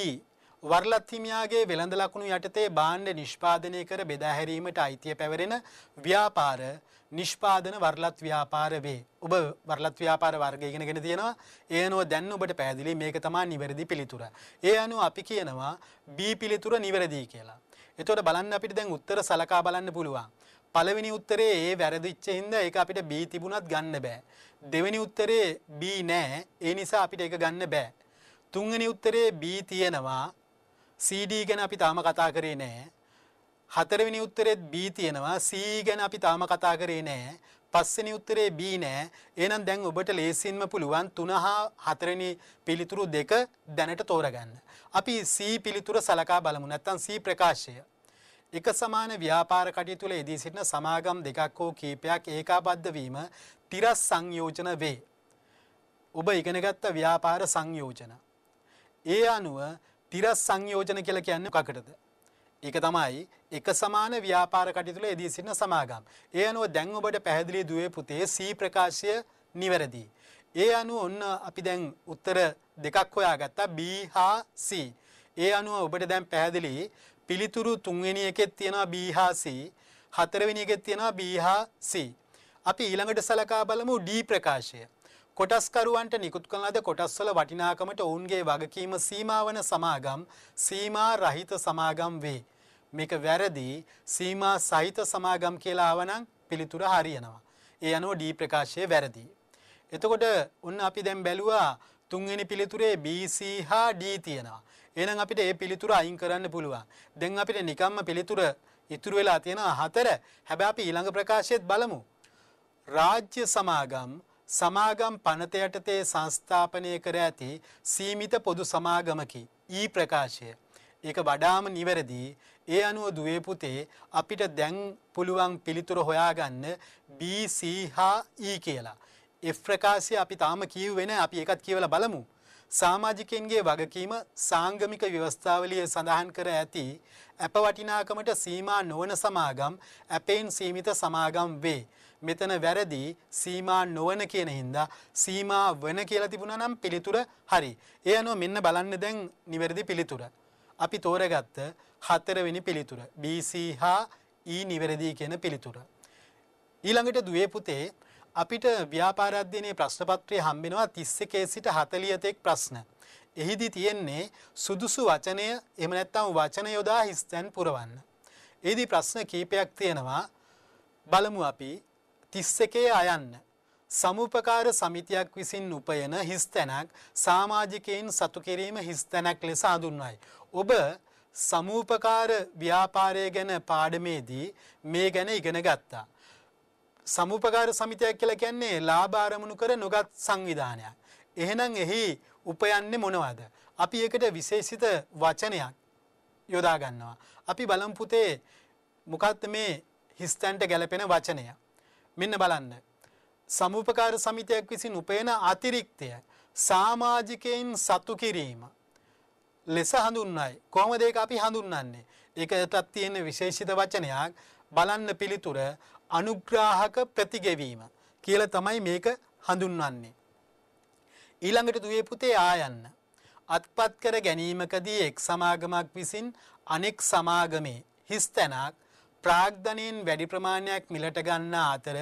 වරලත් හිමියාගේ වෙළඳ ලකුණු යටතේ භාණ්ඩ නිෂ්පාදනය කර බෙදා හැරීමට අයිතිය පැවරෙන ව්‍යාපාර නිෂ්පාදන වරලත් ව්‍යාපාර වේ. ඔබ වරලත් ව්‍යාපාර වර්ගය ඉගෙනගෙන තියෙනවා. ඒ අනුව දැන් ඔබට පැහැදිලි මේක තමයි නිවැරදි පිළිතුර. ඒ අනුව අපි කියනවා B පිළිතුර නිවැරදි කියලා. එතකොට බලන්න අපිට දැන් උත්තර සලකා බලන්න පුළුවන්. පළවෙනි උත්තරේ ඒ වැරදිච්ච හින්දා ඒක අපිට B තිබුණත් ගන්න බෑ. දෙවෙනි උත්තරේ B නෑ. ඒ නිසා අපිට ඒක ගන්න බෑ. තුන්වෙනි උත්තරේ B තියෙනවා. CD ගැන අපි තාම කතා කරේ නෑ. හතරවෙනි උත්තරෙත් B තියෙනවා. C ගැන අපි තාම කතා කරේ නෑ. පස්වෙනි උත්තරේ B නෑ. එහෙනම් දැන් ඔබට ලේසින්ම පුළුවන් 3 හා 4 වෙනි පිළිතුරු දෙක දැනට තෝරගන්න. අපි C පිළිතුර සලකා බලමු. නැත්නම් C ප්‍රකාශය. එක සමාන ව්‍යාපාර කටයුතු වල යෙදී සිටින සමාගම් දෙකක් හෝ කීපයක් ඒකාබද්ධ වීම තිරස් සංයෝජන වේ. ඔබ ඉගෙනගත්ත ව්‍යාපාර සංයෝජන. ඒ අනුව තිරස් සංයෝජන කියලා කියන්නේ මොකකටද? ඒක තමයි එක සමාන ව්‍යාපාර කටයුතු වල යෙදී සිටින සමාගම්. ඒ අනුව දැන් ඔබට පැහැදිලි දුවේ පුතේ C ප්‍රකාශය නිවැරදි. ඒ අනුව ඔන්න අපි දැන් උත්තර දෙකක් හොයාගත්තා B හා C. ඒ අනුව ඔබට දැන් පැහැදිලි පිළිතුරු තුන්වෙනි එකෙත් තියෙනවා B හා C. හතරවෙනි එකෙත් තියෙනවා B හා C. අපි ඊළඟට සලකා බලමු D ප්‍රකාශය. කොටස්කරුවන්ට නිකුත් කරන ලද කොටස්වල වටිනාකමට ඔවුන්ගේ වගකීම සීමා වන සමාගම් සීමා රහිත සමාගම් වේ. මේක වැරදි. සීමා සහිත සමාගම් කියලා ආවනම් පිළිතුර හරියනවා. ඒ අනුව D ප්‍රකාශය වැරදි. එතකොට ඔන්න අපි දැන් බැලුවා තුන්වෙනි පිළිතුරේ B C හා D තියෙනවා. එහෙනම් අපිට මේ පිළිතුර අයින් කරන්න පුළුවන්. දැන් අපිට නිකම්ම පිළිතුර ඉතුරු වෙලා තියෙනවා 4. හැබැයි අපි ඊළඟ ප්‍රකාශයත් බලමු. රාජ්‍ය සමාගම් පනත යටතේ සංස්ථාපනය කර ඇති සීමිත පොදු සමාගමකි. ඊ ප්‍රකාශය. ඒක වඩාම නිවැරදි. ඒ අනුව දුවේ පුතේ අපිට දැන් පුළුවන් පිළිතුර හොයාගන්න B C හා E කියලා. F ප්‍රකාශය අපි තාම කියුවේ නැහැ. අපි ඒකත් කියවලා බලමු. සමාජිකයන්ගේ වගකීම සාංගමික ව්‍යවස්ථාවලියේ සඳහන් කර ඇති අප වටිනාකමට සීමා නොවන සමාගම් අපෙන් සීමිත සමාගම් වේ. මෙතන වැරදි. සීමා නොවන කියන හින්දා සීමා වන කියලා තිබුණා නම් පිළිතුර හරි. ඒ අනුව මෙන්න බලන්න දැන් නිවැරදි පිළිතුර. අපි තෝරගත්ත 4 වෙනි පිළිතුර B C හා E නිවැරදි කියන පිළිතුර. ඊළඟට දුවේ පුතේ අපිට ව්‍යාපාර අධ්‍යයනයේ ප්‍රශ්න පත්‍රය හම්බෙනවා 31 සිට 40 තෙක් ප්‍රශ්න. එහිදී තියෙන්නේ සුදුසු වචනය එහෙම නැත්නම් වචන යොදා හිස්තැන් පුරවන්න. එහිදී ප්‍රශ්න කීපයක් තියෙනවා. බලමු අපි 31 අයන්න. සමුපකාර සමිතියක් විසින් උපයන හිස්තැනක් සමාජිකයින් සතු කිරීම හිස්තැනක් ලෙස හඳුන්වයි. ඔබ සමුපකාර ව්‍යාපාරය ගැන පාඩමේදී මේ ගැන ඉගෙන ගත්තා. සමුපකාර සමිතියක් කියලා කියන්නේ ලාභ ආරමුණු කර නොගත් සංවිධානයක්. එහෙනම් එහි උපයන්නේ මොනවද? අපි ඒකට විශේෂිත වචනයක් යොදා ගන්නවා. අපි බලමු පුතේ මොකක්ද මේ හිස්තැනට ගැලපෙන වචනය? මෙන්න බලන්න. සමුපකාර සමිතියක් විසින් උපයන අතිරික්තය සමාජිකයින් සතු කිරීම ලෙස හඳුන්වයි. කොහොමද ඒක අපි හඳුන්වන්නේ? ඒකටත් තියෙන විශේෂිත වචනයක්. බලන්න පිළිතුර අනුග්‍රාහක ප්‍රතිගෙවීම කියලා තමයි මේක හඳුන්වන්නේ. ඊළඟට දුවේ පුතේ ආයන්න. අත්පත් කර ගැනීමකදී එක් සමාගමක් විසින් අනෙක් සමාගමේ හිස්තැනක් ප්‍රාග්ධනයෙන් වැඩි ප්‍රමාණයක් මිලට ගන්නා අතර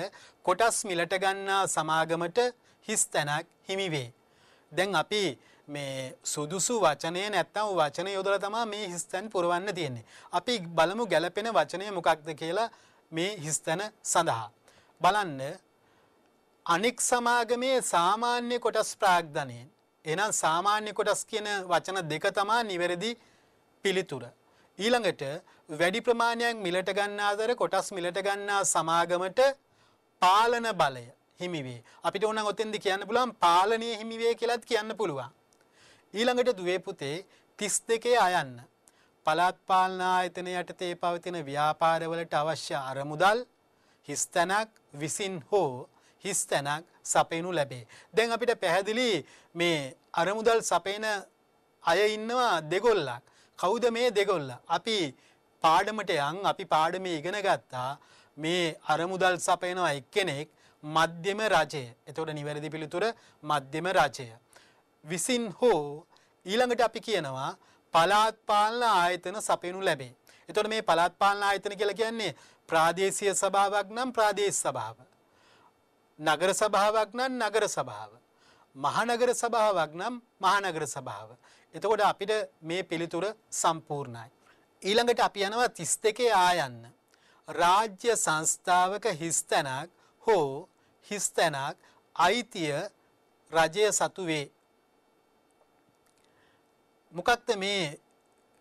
කොටස් මිලට ගන්නා සමාගමට හිස්තැනක් හිමි වේ. දැන් අපි මේ සුදුසු වචනය නැත්තම් වචන යොදලා තමයි මේ හිස්තැන් පුරවන්න තියෙන්නේ. අපි බලමු ගැලපෙන වචනය මොකක්ද කියලා මේ හිස්තැන සඳහා. බලන්න අනෙක් සමාගමේ සාමාන්‍ය කොටස් ප්‍රාග්ධනයෙන්. එහෙනම් සාමාන්‍ය කොටස් කියන වචන දෙක තමයි නිවැරදි පිළිතුර. ඊළඟට වැඩි ප්‍රමාණයක් මිලට ගන්නා අතර කොටස් මිලට ගන්නා සමාගමට පාලන බලය හිමි වේ. අපිට ඕනනම් ඔතෙන්ද කියන්න පුළුවන් පාලනීය හිමි වේ කියලාත් කියන්න පුළුවන්. ඊළඟට දුවේ පුතේ 32 අයන්න. පළාත් පාලන ආයතන යටතේ පවතින ව්‍යාපාරවලට අවශ්‍ය අරමුදල් හිස්තැනක් විසින් හෝ හිස්තැනක් සපයනු ලැබේ. දැන් අපිට පැහැදිලි මේ අරමුදල් සපයන අය ඉන්නවා දෙගොල්ලක්. කවුද මේ දෙගොල්ල? අපි පාඩමට යන් අපි පාඩමේ ඉගෙන ගත්තා මේ අරමුදල් සපයනවා එක්කෙනෙක් මධ්‍යම රජය. එතකොට නිවැරදි පිළිතුර මධ්‍යම රජය. විසින් හෝ ඊළඟට අපි කියනවා පළාත් පාලන ආයතන සපයනු ලැබේ. එතකොට මේ පළාත් පාලන ආයතන කියලා කියන්නේ ප්‍රාදේශීය සභාවක් නම් ප්‍රාදේශ සභාව. නගර සභාවක් නම් නගර සභාව. මහනගර සභාවක් නම් මහනගර සභාව. එතකොට අපිට මේ පිළිතුර සම්පූර්ණයි. ඊළඟට අපි යනවා 32 ආයන්න. රාජ්‍ය සංස්ථාවක හිස්තැනක් හෝ හිස්තැනක් අයිතිය රජය සතු වේ. මොකක්ද මේ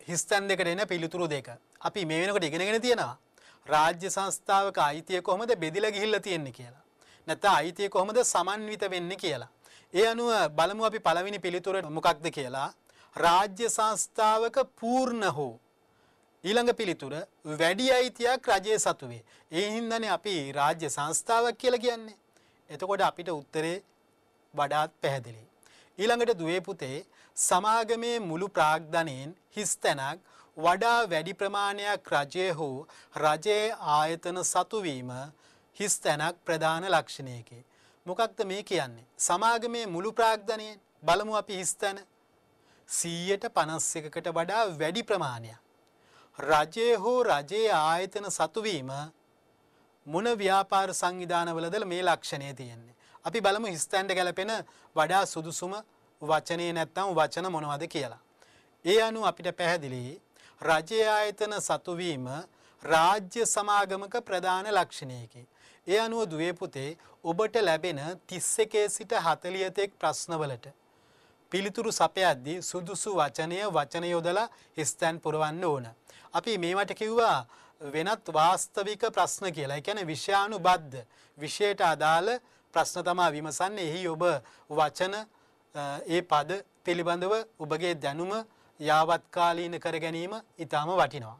හිස්තැන් දෙකට එන පිළිතුරු දෙක? අපි මේ වෙනකොට ඉගෙනගෙන තියෙනවා. රාජ්‍ය සංස්ථාවක අයිතිය කොහොමද බෙදිලා ගිහිල්ලා තියෙන්නේ කියලා. නැත්නම් අයිතිය කොහොමද සමන්විත වෙන්නේ කියලා. ඒ අනුව බලමු අපි පළවෙනි පිළිතුර මොකක්ද කියලා. රාජ්‍ය සංස්ථාවක පූර්ණ හෝ ඊළඟ පිළිතුර වැඩි අයිතියක් රජයේ සතු වේ. ඒ හින්දානේ අපි රාජ්‍ය සංස්ථාවක් කියලා කියන්නේ. එතකොට අපිට උත්තරේ වඩාත් පැහැදිලි. ඊළඟට දුවේ පුතේ සමාගමේ මුළු ප්‍රාග්ධනයෙන් හිස්තැනක් වඩා වැඩි ප්‍රමාණයක් රජයේ හෝ රජයේ ආයතන සතු වීම හිස්තැනක් ප්‍රධාන ලක්ෂණයකි. මොකක්ද මේ කියන්නේ? සමාගමේ මුළු ප්‍රාග්ධනයෙන් බලමු අපි හිස්තැන 151කට වඩා වැඩි ප්‍රමාණයක් රජයේ හෝ රජයේ ආයතන සතු වීම මොන ව්‍යාපාර සංවිධානවලද මේ ලක්ෂණය තියෙන්නේ? අපි බලමු හිස්තැනට ගැලපෙන වඩා සුදුසුම වචනේ නැත්නම් වචන මොනවද කියලා. ඒ අනුව අපිට පැහැදිලි රජයේ ආයතන සතු වීම රාජ්‍ය සමාගමක ප්‍රධාන ලක්ෂණයකි. ඒ අනුව දුවේ පුතේ ඔබට ලැබෙන 31 සිට 40 තෙක් ප්‍රශ්නවලට පිළිතුරු සපයද්දී සුදුසු වචන යොදලා හිස්තැන් පුරවන්න ඕන. අපි මේවට කිව්වා වෙනත් වාස්තවික ප්‍රශ්න කියලා. ඒ කියන්නේ විෂයානුබද්ධ විෂයට අදාළ ප්‍රශ්න තමයි විමසන්නේ. එහි ඔබ වචන ඒ පද පිළිබඳව ඔබගේ දැනුම යාවත්කාලීන කර ගැනීම ඊටම වටිනවා.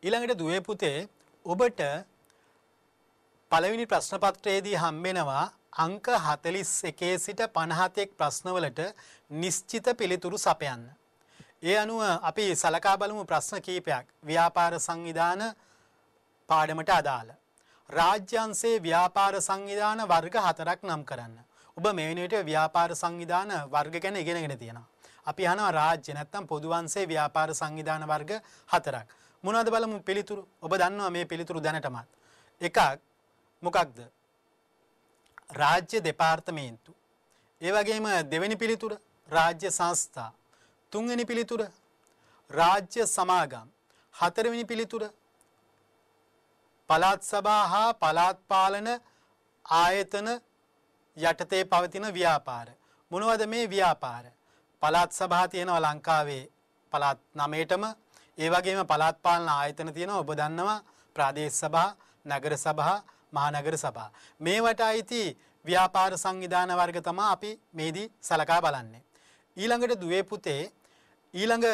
ඊළඟට දුවේ පුතේ ඔබට පළවෙනි ප්‍රශ්න පත්‍රයේදී හම්බෙනවා අංක 41 සිට 51 ප්‍රශ්නවලට නිශ්චිත පිළිතුරු සපයන්න. ඒ අනුව අපි සලකා බලමු ප්‍රශ්න කීපයක් ව්‍යාපාර සංවිධාන පාඩමට අදාළ. රාජ්‍යංශයේ ව්‍යාපාර සංවිධාන වර්ග 4ක් නම් කරන්න. ඔබ මේ වෙන විට ව්‍යාපාර සංවිධාන වර්ග ගැන ඉගෙනගෙන තියෙනවා. අපි අහනවා රාජ්‍ය නැත්නම් පොදු වංශයේ ව්‍යාපාර සංවිධාන වර්ග 4ක්. මොනවද බලමු පිළිතුරු. ඔබ දන්නවා මේ පිළිතුරු දැනටමත්. එකක් මොකක්ද? රාජ්‍ය දෙපාර්තමේන්තු. ඒ වගේම දෙවෙනි පිළිතුර රාජ්‍ය සංස්ථා. තුන්වෙනි පිළිතුර රාජ්‍ය සමාගම්. හතරවෙනි පිළිතුර පළාත් සභා හා පළාත් පාලන ආයතන යටතේ පවතින ව්‍යාපාර. මොනවද මේ ව්‍යාපාර? පළාත් සභා තියෙනවා ලංකාවේ පළාත් 9ටම. ඒ වගේම පළාත් පාලන ආයතන තියෙනවා ඔබ දන්නවා ප්‍රාදේශ සභා, නගර සභා, මහනගර සභා. මේවට අයිති ව්‍යාපාර සංවිධාන වර්ග තමයි අපි මේදී සලකා බලන්නේ. ඊළඟට දුවේ පුතේ ඊළඟ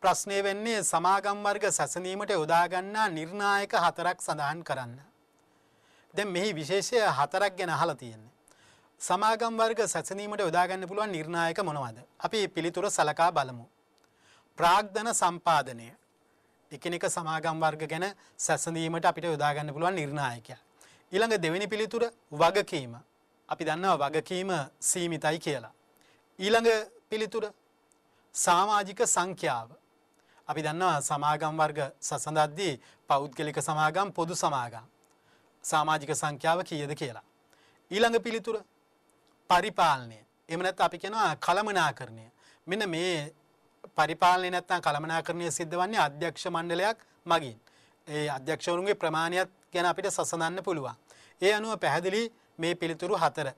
ප්‍රශ්නය වෙන්නේ සමාගම් වර්ග සැසඳීමට යොදා ගන්නා නිර්ණායක 4ක් සඳහන් කරන්න. දැන් මෙහි විශේෂය 4ක් ගැන අහලා තියෙන්නේ. සමාගම් වර්ග සැසඳීමට යොදා ගන්න පුළුවන් නිර්ණායක මොනවද? අපි පිළිතුර සලකා බලමු. ප්‍රාග්ධන සම්පාදනය. එකිනෙක සමාගම් වර්ග ගැන සැසඳීමට අපිට යොදා ගන්න පුළුවන් නිර්ණායකයක්. ඊළඟ දෙවෙනි පිළිතුර වගකීම. අපි දන්නවා වගකීම සීමිතයි කියලා. ඊළඟ පිළිතුර සමාජික සංඛ්‍යාව. අපි දන්නවා සමාගම් වර්ග සසඳද්දී පෞද්ගලික සමාගම් පොදු සමාගම් සමාජික සංඛ්‍යාව කීයද කියලා. ඊළඟ පිළිතුර පරිපාලනය. එහෙම නැත්නම් අපි කියනවා කළමනාකරණය. මෙන්න මේ පරිපාලනය නැත්නම් කළමනාකරණය සිද්ධ වන්නේ අධ්‍යක්ෂ මණ්ඩලයක් මගින්. ඒ අධ්‍යක්ෂවරුන්ගේ ප්‍රමාණයත් ගැන අපිට සසඳන්න පුළුවන්. ඒ අනුව පැහැදිලි මේ පිළිතුරු 4.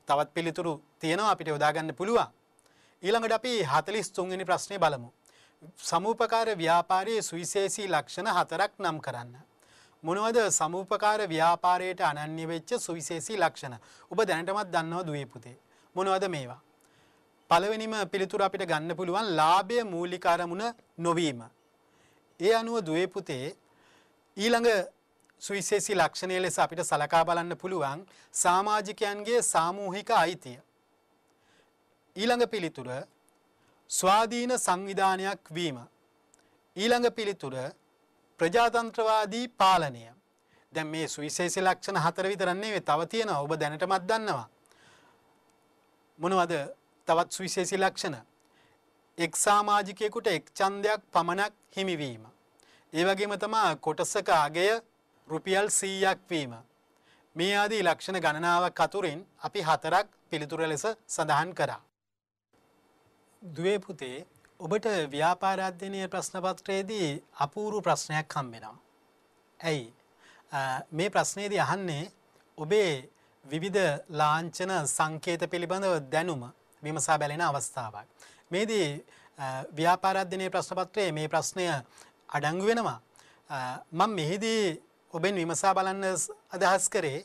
තවත් පිළිතුරු තියෙනවා අපිට යොදා ගන්න පුළුවන්. ඊළඟට අපි 43 වෙනි ප්‍රශ්නේ බලමු. සමූපකාර ව්‍යාපාරයේ සුවිශේෂී ලක්ෂණ 4ක් නම් කරන්න. මොනවද සමූපකාර ව්‍යාපාරයට අනන්‍ය වෙච්ච සුවිශේෂී ලක්ෂණ? ඔබ දැනටමත් දන්නවා දුවේ පුතේ. මොනවද මේවා? පළවෙනිම පිළිතුර අපිට ගන්න පුළුවන් ලාභය මූලික අරමුණ නොවීම. ඒ අනුව දුවේ පුතේ ඊළඟ සුවිශේෂී ලක්ෂණය ලෙස අපිට සලකා බලන්න පුළුවන් සමාජිකයන්ගේ සාමූහික අයිතිය. ඊළඟ පිළිතුර ස්වාධීන සංවිධානයක් වීම. ඊළඟ පිළිතුර ප්‍රජාතන්ත්‍රවාදී පාලනය. දැන් මේ සුවිශේෂී ලක්ෂණ 4 විතර නෙවෙයි තව තියෙනවා. ඔබ දැනටමත් දන්නවා. මොනවද තවත් සුවිශේෂී ලක්ෂණ? එක් සමාජිකයෙකුට එක් ඡන්දයක් පමණක් හිමිවීම. ඒ වගේම තමයි කොටසක අගය රුපියල් 100ක් වීම. මේ ආදී ලක්ෂණ ගණනාවක් අතුරින් අපි 4ක් පිළිතුරු ලෙස සඳහන් කරා. දුවේ පුතේ ඔබට ව්‍යාපාර අධ්‍යයනයේ ප්‍රශ්න පත්‍රයේදී අපූර්ව ප්‍රශ්නයක් හම්බ වෙනවා. ඇයි? මේ ප්‍රශ්නයේදී අහන්නේ ඔබේ විවිධ ලාංඡන සංකේත පිළිබඳව දැනුම විමසා බැලෙන අවස්ථාවක්. මේදී ව්‍යාපාර අධ්‍යයනයේ ප්‍රශ්න පත්‍රයේ මේ ප්‍රශ්නය අඩංගු වෙනවා. මම මෙහිදී ඔබෙන් විමසා බලන්න අදහස් කරේ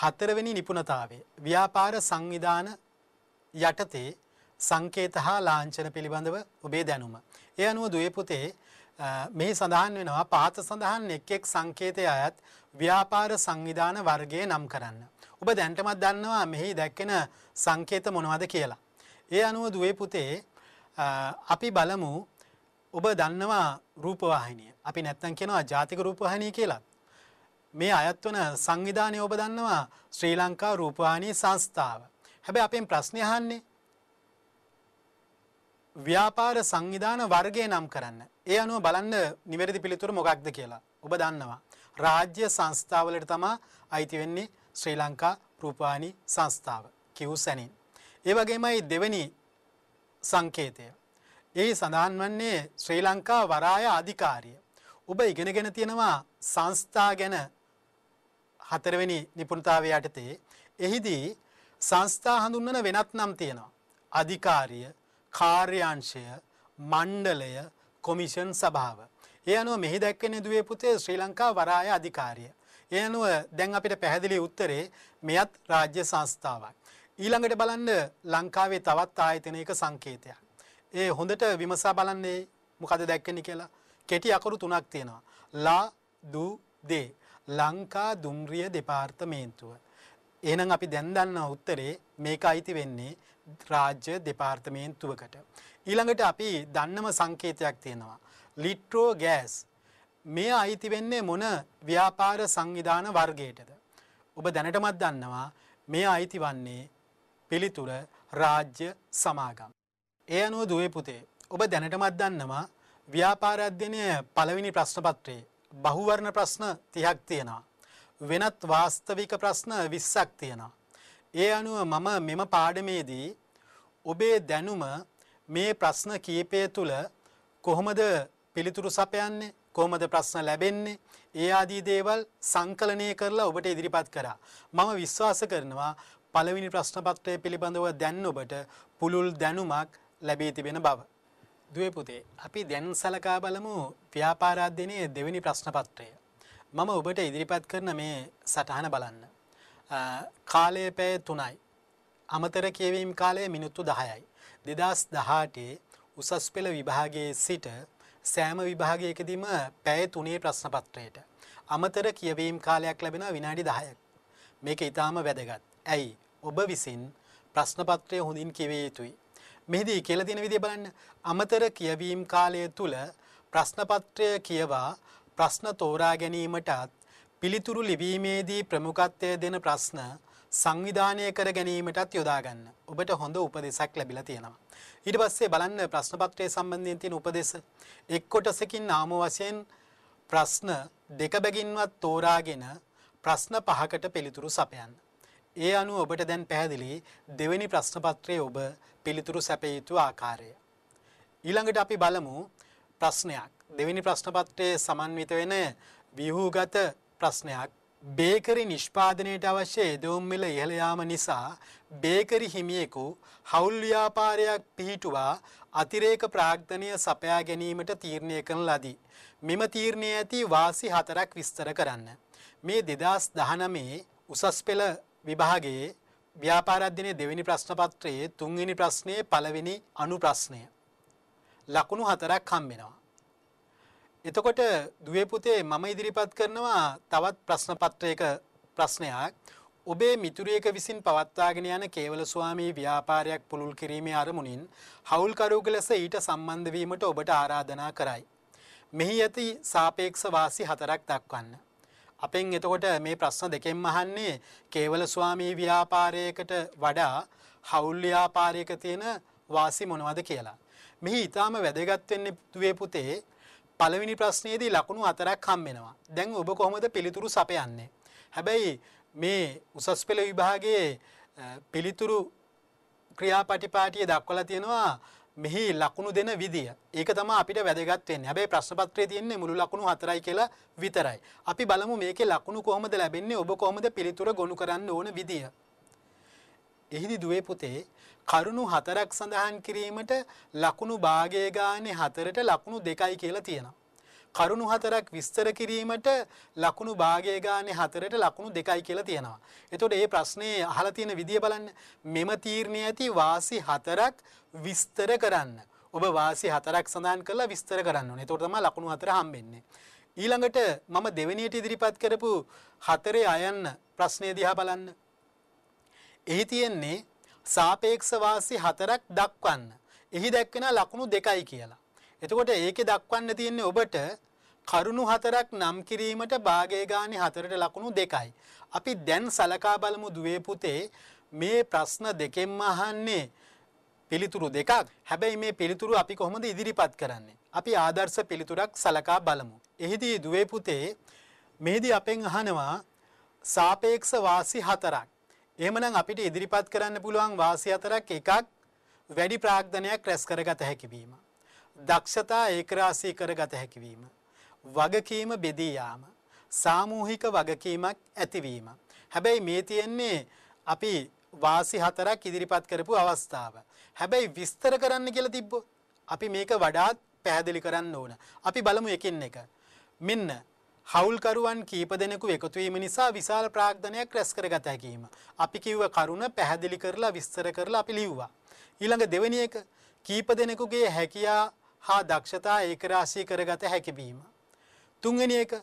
4 වෙනි නිපුණතාවය ව්‍යාපාර සංවිධාන යටතේ සංකේත හා ලාංඡන පිළිබඳව ඔබේ දැනුම. ඒ අනුව දුවේ පුතේ මෙහි සඳහන් වෙනවා පහත සඳහන් එක් එක් සංකේතය අයත් ව්‍යාපාර සංවිධාන වර්ගයේ නම් කරන්න. ඔබ දැනටමත් දන්නවා මෙහි දැක්කෙන සංකේත මොනවද කියලා. ඒ අනුව දුවේ පුතේ අපි බලමු ඔබ දන්නවා රූපවාහිනිය. අපි නැත්තම් කියනවා ජාතික රූපවාහිනිය කියලා. මේ අයත් වන සංවිධානය ඔබ දන්නවා ශ්‍රී ලංකා රූපවාහිනී සංස්ථාව. හැබැයි අපෙන් ප්‍රශ්නේ අහන්නේ ව්‍යාපාර සංවිධාන වර්ගය නම් කරන්න. ඒ අනුව බලන්න නිවැරදි පිළිතුර මොකක්ද කියලා. ඔබ දන්නවා රාජ්‍ය සංස්ථාවලට තමයි අයිති වෙන්නේ ශ්‍රී ලංකා රූපවාහිනී සංස්ථාව. කිව්සැනින්. ඒ වගේමයි දෙවෙනි සංකේතය. ඒ සඳහන් වන්නේ ශ්‍රී ලංකා වරාය අධිකාරිය. ඔබ ඉගෙනගෙන තියෙනවා සංස්ථා ගැන 4 වෙනි නිපුණතාවය යටතේ. එහිදී සංස්ථා හඳුන්වන වෙනත් නම් තියෙනවා. අධිකාරිය, කාර්යාංශය, මණ්ඩලය, කොමිෂන් සභාව. ඒ අනුව මෙහි දැක්වෙන්නේ දුවේ පුතේ ශ්‍රී ලංකා වරාය අධිකාරිය. ඒ අනුව දැන් අපිට පැහැදිලි උත්තරේ මෙයත් රාජ්‍ය සංස්ථාවක්. ඊළඟට බලන්න ලංකාවේ තවත් ආයතනයක සංකේතයක්. ඒ හොඳට විමසා බලන්නේ මොකද දැක්කන්නේ කියලා. කෙටි අකුරු 3ක් තියෙනවා. ලා දු දේ ලංකා දුම්රිය දෙපාර්තමේන්තුව. එහෙනම් අපි දැන් දන්නා උත්තරේ මේක අයිති වෙන්නේ රාජ්‍ය දෙපාර්තමේන්තුවකට. ඊළඟට අපි දන්නම සංකේතයක් තියෙනවා. ලිට්‍රෝ ගෑස්. මේ අයිති වෙන්නේ මොන ව්‍යාපාර සංවිධාන වර්ගයටද? ඔබ දැනටමත් දන්නවා මේ අයිති වන්නේ පිළිතුර රාජ්‍ය සමාගම්. ඒ අනුව දුවේ පුතේ ඔබ දැනටමත් දන්නවා ව්‍යාපාර අධ්‍යයනයේ පළවෙනි ප්‍රශ්න පත්‍රයේ බහුවර්ණ ප්‍රශ්න 30ක් තියෙනවා. වෙනත් වාස්තවික ප්‍රශ්න 20ක් තියෙනවා. ඒ අනුව මම මෙම පාඩමේදී ඔබේ දැනුම මේ ප්‍රශ්න කීපය තුල කොහොමද පිළිතුරු සපයන්නේ, කොහොමද ප්‍රශ්න ලැබෙන්නේ, ඒ ආදී දේවල් සංකලනය කරලා ඔබට ඉදිරිපත් කරා. මම විශ්වාස කරනවා පළවෙනි ප්‍රශ්න පත්‍රය පිළිබඳව දැන් ඔබට පුළුල් දැනුමක් ලැබී තිබෙන බව. දුවේ පුතේ අපි දැන් සලකා බලමු ව්‍යාපාර අධ්‍යයනයේ දෙවෙනි ප්‍රශ්න පත්‍රය. මම ඔබට ඉදිරිපත් කරන මේ සටහන බලන්න. කාලය පැය 3යි. අමතර කියවීම් කාලය මිනිත්තු 10යි. 2018 උසස් පෙළ විභාගයේ සිට සෑම විභාගයකදීම පැය 3 ප්‍රශ්න පත්‍රයට අමතර කියවීම් කාලයක් ලැබෙනවා විනාඩි 10ක්. මේක ඊටාම වැදගත්. ඇයි? ඔබ විසින් ප්‍රශ්න පත්‍රය හොඳින් කියවිය යුතුයි. මෙහිදී කියලා තියෙන විදිය බලන්න. අමතර කියවීම් කාලය තුල ප්‍රශ්න පත්‍රය කියවා ප්‍රශ්න තෝරා ගැනීමටත් පිළිතුරු ලිවීමේදී ප්‍රමුඛත්වය දෙන ප්‍රශ්න සංවිධානය කර ගැනීමටත් යොදා ගන්න. ඔබට හොඳ උපදෙසක් ලැබිලා තියෙනවා. ඊට පස්සේ බලන්න ප්‍රශ්න පත්‍රයේ සම්බන්ධයෙන් තියෙන උපදෙස්. එක් කොටසකින් නාම වශයෙන් ප්‍රශ්න දෙක බැගින්වත් තෝරාගෙන ප්‍රශ්න 5කට පිළිතුරු සපයන්න. ඒ අනුව ඔබට දැන් පැහැදිලි දෙවෙනි ප්‍රශ්න පත්‍රයේ ඔබ පිළිතුරු සැපිය යුතු ආකාරය. ඊළඟට අපි බලමු ප්‍රශ්නයක්. දෙවෙනි ප්‍රශ්න පත්‍රයේ සමන්විත වෙන ව්‍යුහගත ප්‍රශ්නයක්. බේකරි නිෂ්පාදනයට අවශ්‍ය යෙදවුම් මිල ඉහළ යාම නිසා බේකරි හිමියෙකු හවුල් ව්‍යාපාරයක් පිහිටුවා අතිරේක ප්‍රාග්ධනය සපයා ගැනීමට තීරණය කරන ලදී. මෙම තීරණයේ ඇති වාසි 4ක් විස්තර කරන්න. මේ 2019 උසස් පෙළ විභාගයේ ව්‍යාපාර අධ්‍යයනයේ දෙවෙනි ප්‍රශ්න පත්‍රයේ 3 වෙනි ප්‍රශ්නයේ පළවෙනි අනු ප්‍රශ්නය. ලකුණු 4ක් හම්බ වෙනවා. එතකොට දුවේ පුතේ මම ඉදිරිපත් කරනවා තවත් ප්‍රශ්න පත්‍රයක ප්‍රශ්නයක්. ඔබේ මිතුරියක විසින් පවත්වාගෙන යන කේවල ස්වාමී ව්‍යාපාරයක් පුළුල් කිරීමේ අරමුණින් හවුල්කරුවෙකු ලෙස ඊට සම්බන්ධ වීමට ඔබට ආරාධනා කරයි. මෙහි ඇති සාපේක්ෂ වාසි 4ක් දක්වන්න. අපෙන් එතකොට මේ ප්‍රශ්න දෙකෙන්ම අහන්නේ කේවල ස්වාමී ව්‍යාපාරයකට වඩා හවුල් ව්‍යාපාරයක තියෙන වාසි මොනවද කියලා. මෙහි ඊටාම වැදගත් වෙන්නේ දුවේ පුතේ පළවෙනි ප්‍රශ්නයේදී ලකුණු 4ක් හම් වෙනවා. දැන් ඔබ කොහොමද පිළිතුරු සපයන්නේ? හැබැයි මේ උසස් පෙළ විභාගයේ පිළිතුරු ක්‍රියාපටිපාටිය දක්වලා තියෙනවා මෙහි ලකුණු දෙන විදිය. ඒක තමයි අපිට වැදගත් වෙන්නේ. හැබැයි ප්‍රශ්න පත්‍රයේ තියෙන්නේ මුළු ලකුණු 4යි කියලා විතරයි. අපි බලමු මේකේ ලකුණු කොහොමද ලැබෙන්නේ? ඔබ කොහොමද පිළිතුර ගොනු කරන්න ඕන විදිය. එහිදී දුවේ පුතේ කරුණු 4ක් සඳහන් කිරීමට ලකුණු භාගයේ ගානේ 4ට ලකුණු 2යි කියලා තියෙනවා. කරුණු 4ක් විස්තර කිරීමට ලකුණු භාගයේ ගානේ 4ට ලකුණු 2යි කියලා තියෙනවා. එතකොට මේ ප්‍රශ්නේ අහලා තියෙන විදිය බලන්න. මෙම තීරණයේ ඇති වාසි 4ක් විස්තර කරන්න. ඔබ වාසි 4ක් සඳහන් කරලා විස්තර කරන්න ඕනේ. එතකොට තමයි ලකුණු 4 හම්බෙන්නේ. ඊළඟට මම දෙවෙනියට ඉදිරිපත් කරපු 4 අයන්න ප්‍රශ්නේ දිහා බලන්න. එහි තියෙන්නේ සාපේක්ෂ වාසි 4ක් දක්වන්න. එහි දැක්වෙන ලකුණු 2යි කියලා. එතකොට ඒකේ දක්වන්න තියෙන්නේ ඔබට කරුණු 4ක් නම් කිරීමට භාගයේ ගානේ 4ට ලකුණු 2යි. අපි දැන් සලකා බලමු දුවේ පුතේ මේ ප්‍රශ්න දෙකෙන්ම අහන්නේ පිළිතුරු දෙකක්. හැබැයි මේ පිළිතුරු අපි කොහොමද ඉදිරිපත් කරන්නේ? අපි ආදර්ශ පිළිතුරක් සලකා බලමු. එහිදී දුවේ පුතේ මෙහිදී අපෙන් අහනවා සාපේක්ෂ වාසි 4ක්. එහෙමනම් අපිට ඉදිරිපත් කරන්න පුළුවන් වාසි 4ක් එකක් වැඩි ප්‍රාග්ධනයක් රැස් කරගත හැකි වීම. දක්ෂතා ඒකරාශී කරගත හැකි වීම. වගකීම බෙදී යාම. සාමූහික වගකීමක් ඇතිවීම. හැබැයි මේ තියෙන්නේ අපි වාසි 4ක් ඉදිරිපත් කරපු අවස්ථාව. හැබැයි විස්තර කරන්න කියලා තිබ්බොත් අපි මේක වඩාත් පැහැදිලි කරන්න ඕන. අපි බලමු එකින් එක. මෙන්න හවුල්කරුවන් කීප දෙනෙකු එකතු වීම නිසා විශාල ප්‍රාග්ධනයක් රැස් කරගත හැකියිම. අපි කිව්ව කරුණ පැහැදිලි කරලා විස්තර කරලා අපි ලිව්වා. ඊළඟ දෙවෙනි එක කීප දෙනෙකුගේ හැකියා හා දක්ෂතා ඒකරාශී කරගත හැකි වීම. තුන්වෙනි එක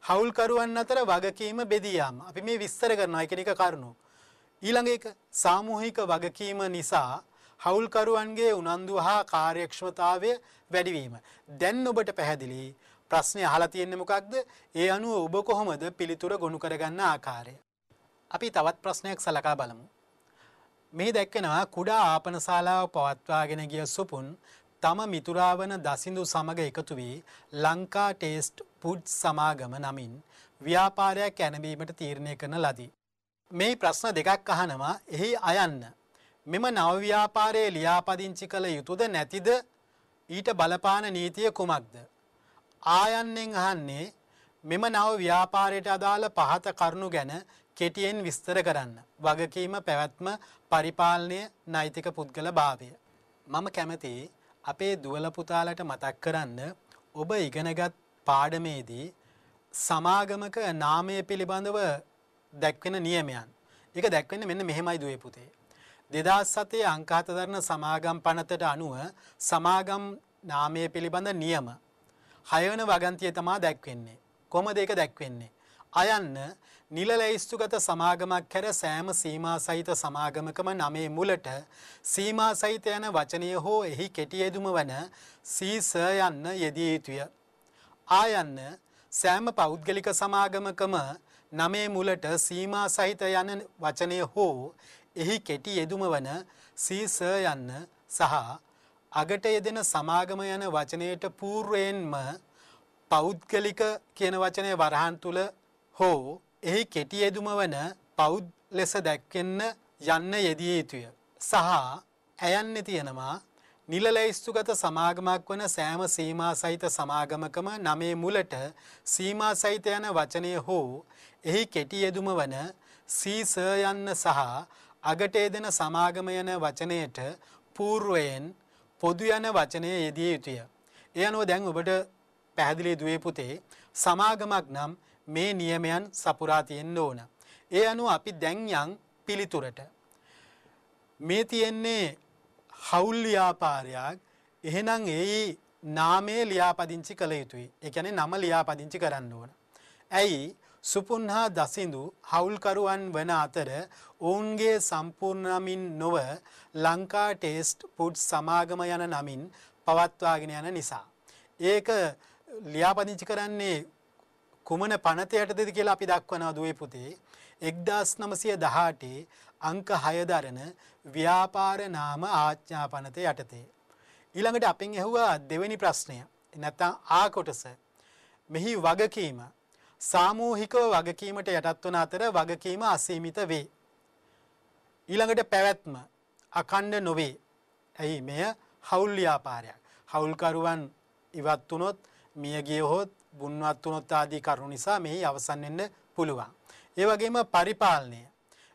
හවුල්කරුවන් අතර වගකීම බෙදී යාම. අපි මේ විස්තර කරනවා එකිනෙක කරුණු. ඊළඟ එක සාමූහික වගකීම නිසා හවුල්කරුවන්ගේ උනන්දු හා කාර්යක්ෂමතාවය වැඩි වීම. දැන් ඔබට පැහැදිලි ප්‍රශ්නේ අහලා තියෙන්නේ මොකක්ද? ඒ අනුව ඔබ කොහොමද පිළිතුර ගොනු කරගන්න ආකාරය. අපි තවත් ප්‍රශ්නයක් සලකා බලමු. මේ දැක්වෙනවා කුඩා ආපනශාලාව පවත්වාගෙන ගිය සුපුන් තම මිතුරා වන දසිඳු සමග එකතු වී ලංකා ටේස්ට් ෆුඩ්ස් සමාගම නමින් ව්‍යාපාරයක් ඇරඹීමට තීරණය කරන ලදී. මේ ප්‍රශ්න දෙකක් අහනවා. එහි අයන්න මෙම නව ව්‍යාපාරයේ ලියාපදිංචි කළ යුතුද නැතිද? ඊට බලපාන නීතිය කුමක්ද? ආයන්නෙන් අහන්නේ මෙම නව ව්‍යාපාරයට අදාළ පහත කරුණු ගැන කෙටියෙන් විස්තර කරන්න. වගකීම, පැවැත්ම, පරිපාලනය, නෛතික පුද්ගල භාවය. මම කැමති අපේ දුවල පුතාලට මතක් කරන්න ඔබ ඉගෙනගත් පාඩමේදී සමාගමක නාමය පිළිබඳව දැක්වෙන නියමයන්. ඒක දැක්වෙන්නේ මෙන්න මෙහෙමයි දුවේ පුතේ. 2007 අංක 7 දරන සමාගම් පනතට අනුව සමාගම් නාමය පිළිබඳ නියම 6 වෙනි වගන්තිය තමයි දැක්වෙන්නේ. කොහොමද ඒක දැක්වෙන්නේ? අයන්න නිල ලැයිස්තුගත සමාගමක් හැර සෑම සීමා සහිත සමාගමකම නමේ මුලට සීමා සහිත යන වචනය හෝ එහි කෙටි යෙදුම වන සීස යන්න යෙදිය යුතුය. ආයන්න සෑම පෞද්ගලික සමාගමකම නමේ මුලට සීමා සහිත යන වචනය හෝ එහි කෙටි යෙදුම වන සීස යන්න සහ අගට යෙදෙන සමාගම යන වචනයට పూర్වයෙන්ම පෞද්ගලික කියන වචනය වරහන් තුල හෝ එහි කෙටි යෙදුම වන පෞද් ලෙස දැක්වෙන්න යන්න යෙදිය යුතුය. සහ ඇයන්නේ තියෙනවා නිල ලැයිස්තුගත සමාගමක් වන සෑම සීමා සහිත සමාගමකම නමේ මුලට සීමා සහිත යන වචනය හෝ එහි කෙටි යෙදුම වන සීස යන්න සහ අගට යෙදෙන සමාගම යන වචනයට పూర్වයෙන් පොදු යන වචනය යෙදිය යුතුය. ඒ අනුව දැන් ඔබට පැහැදිලි දුවේ පුතේ සමාගමක් නම් මේ නියමයන් සපුරා තියෙන්න ඕන. ඒ අනුව අපි දැන් යන් පිළිතුරට. මේ තියෙන්නේ හවුල් ව්‍යාපාරයක්. එහෙනම් ඒ නාමයේ ලියාපදිංචි කළ යුතුයි. ඒ කියන්නේ නම ලියාපදිංචි කරන්න ඕන. ඇයි? සුපුන් හා දසිඳු හවුල්කරුවන් වන අතර ඔවුන්ගේ සම්පූර්ණ නමින් නොව ලංකා ටේස්ට් ෆුඩ්ස් සමාගම යන නමින් පවත්වාගෙන යන නිසා. ඒක ලියාපදිංචි කරන්නේ කුමන පනත යටතේද කියලා අපි දක්වනවා දුවේ පුතේ. 1918 අංක 6 දරන ව්‍යාපාර නාම ආඥා පනත යටතේ. ඊළඟට අපෙන් ඇහුවා දෙවෙනි ප්‍රශ්නය. නැත්නම් ආ කොටස. මෙහි වගකීම සාමූහිකව වගකීමට යටත් වන අතර වගකීම අසීමිත වේ. ඊළඟට පැවැත්ම අඛණ්ඩ නොවේ. ඇයි මෙය හවුල් ව්‍යාපාරයක්. හවුල්කරුවන් ඉවත් වුණොත් මිය ගියහොත් බුන්වත් වුණොත් ආදී කරුණු නිසා මෙහි අවසන් වෙන්න පුළුවන්. ඒ වගේම පරිපාලනය.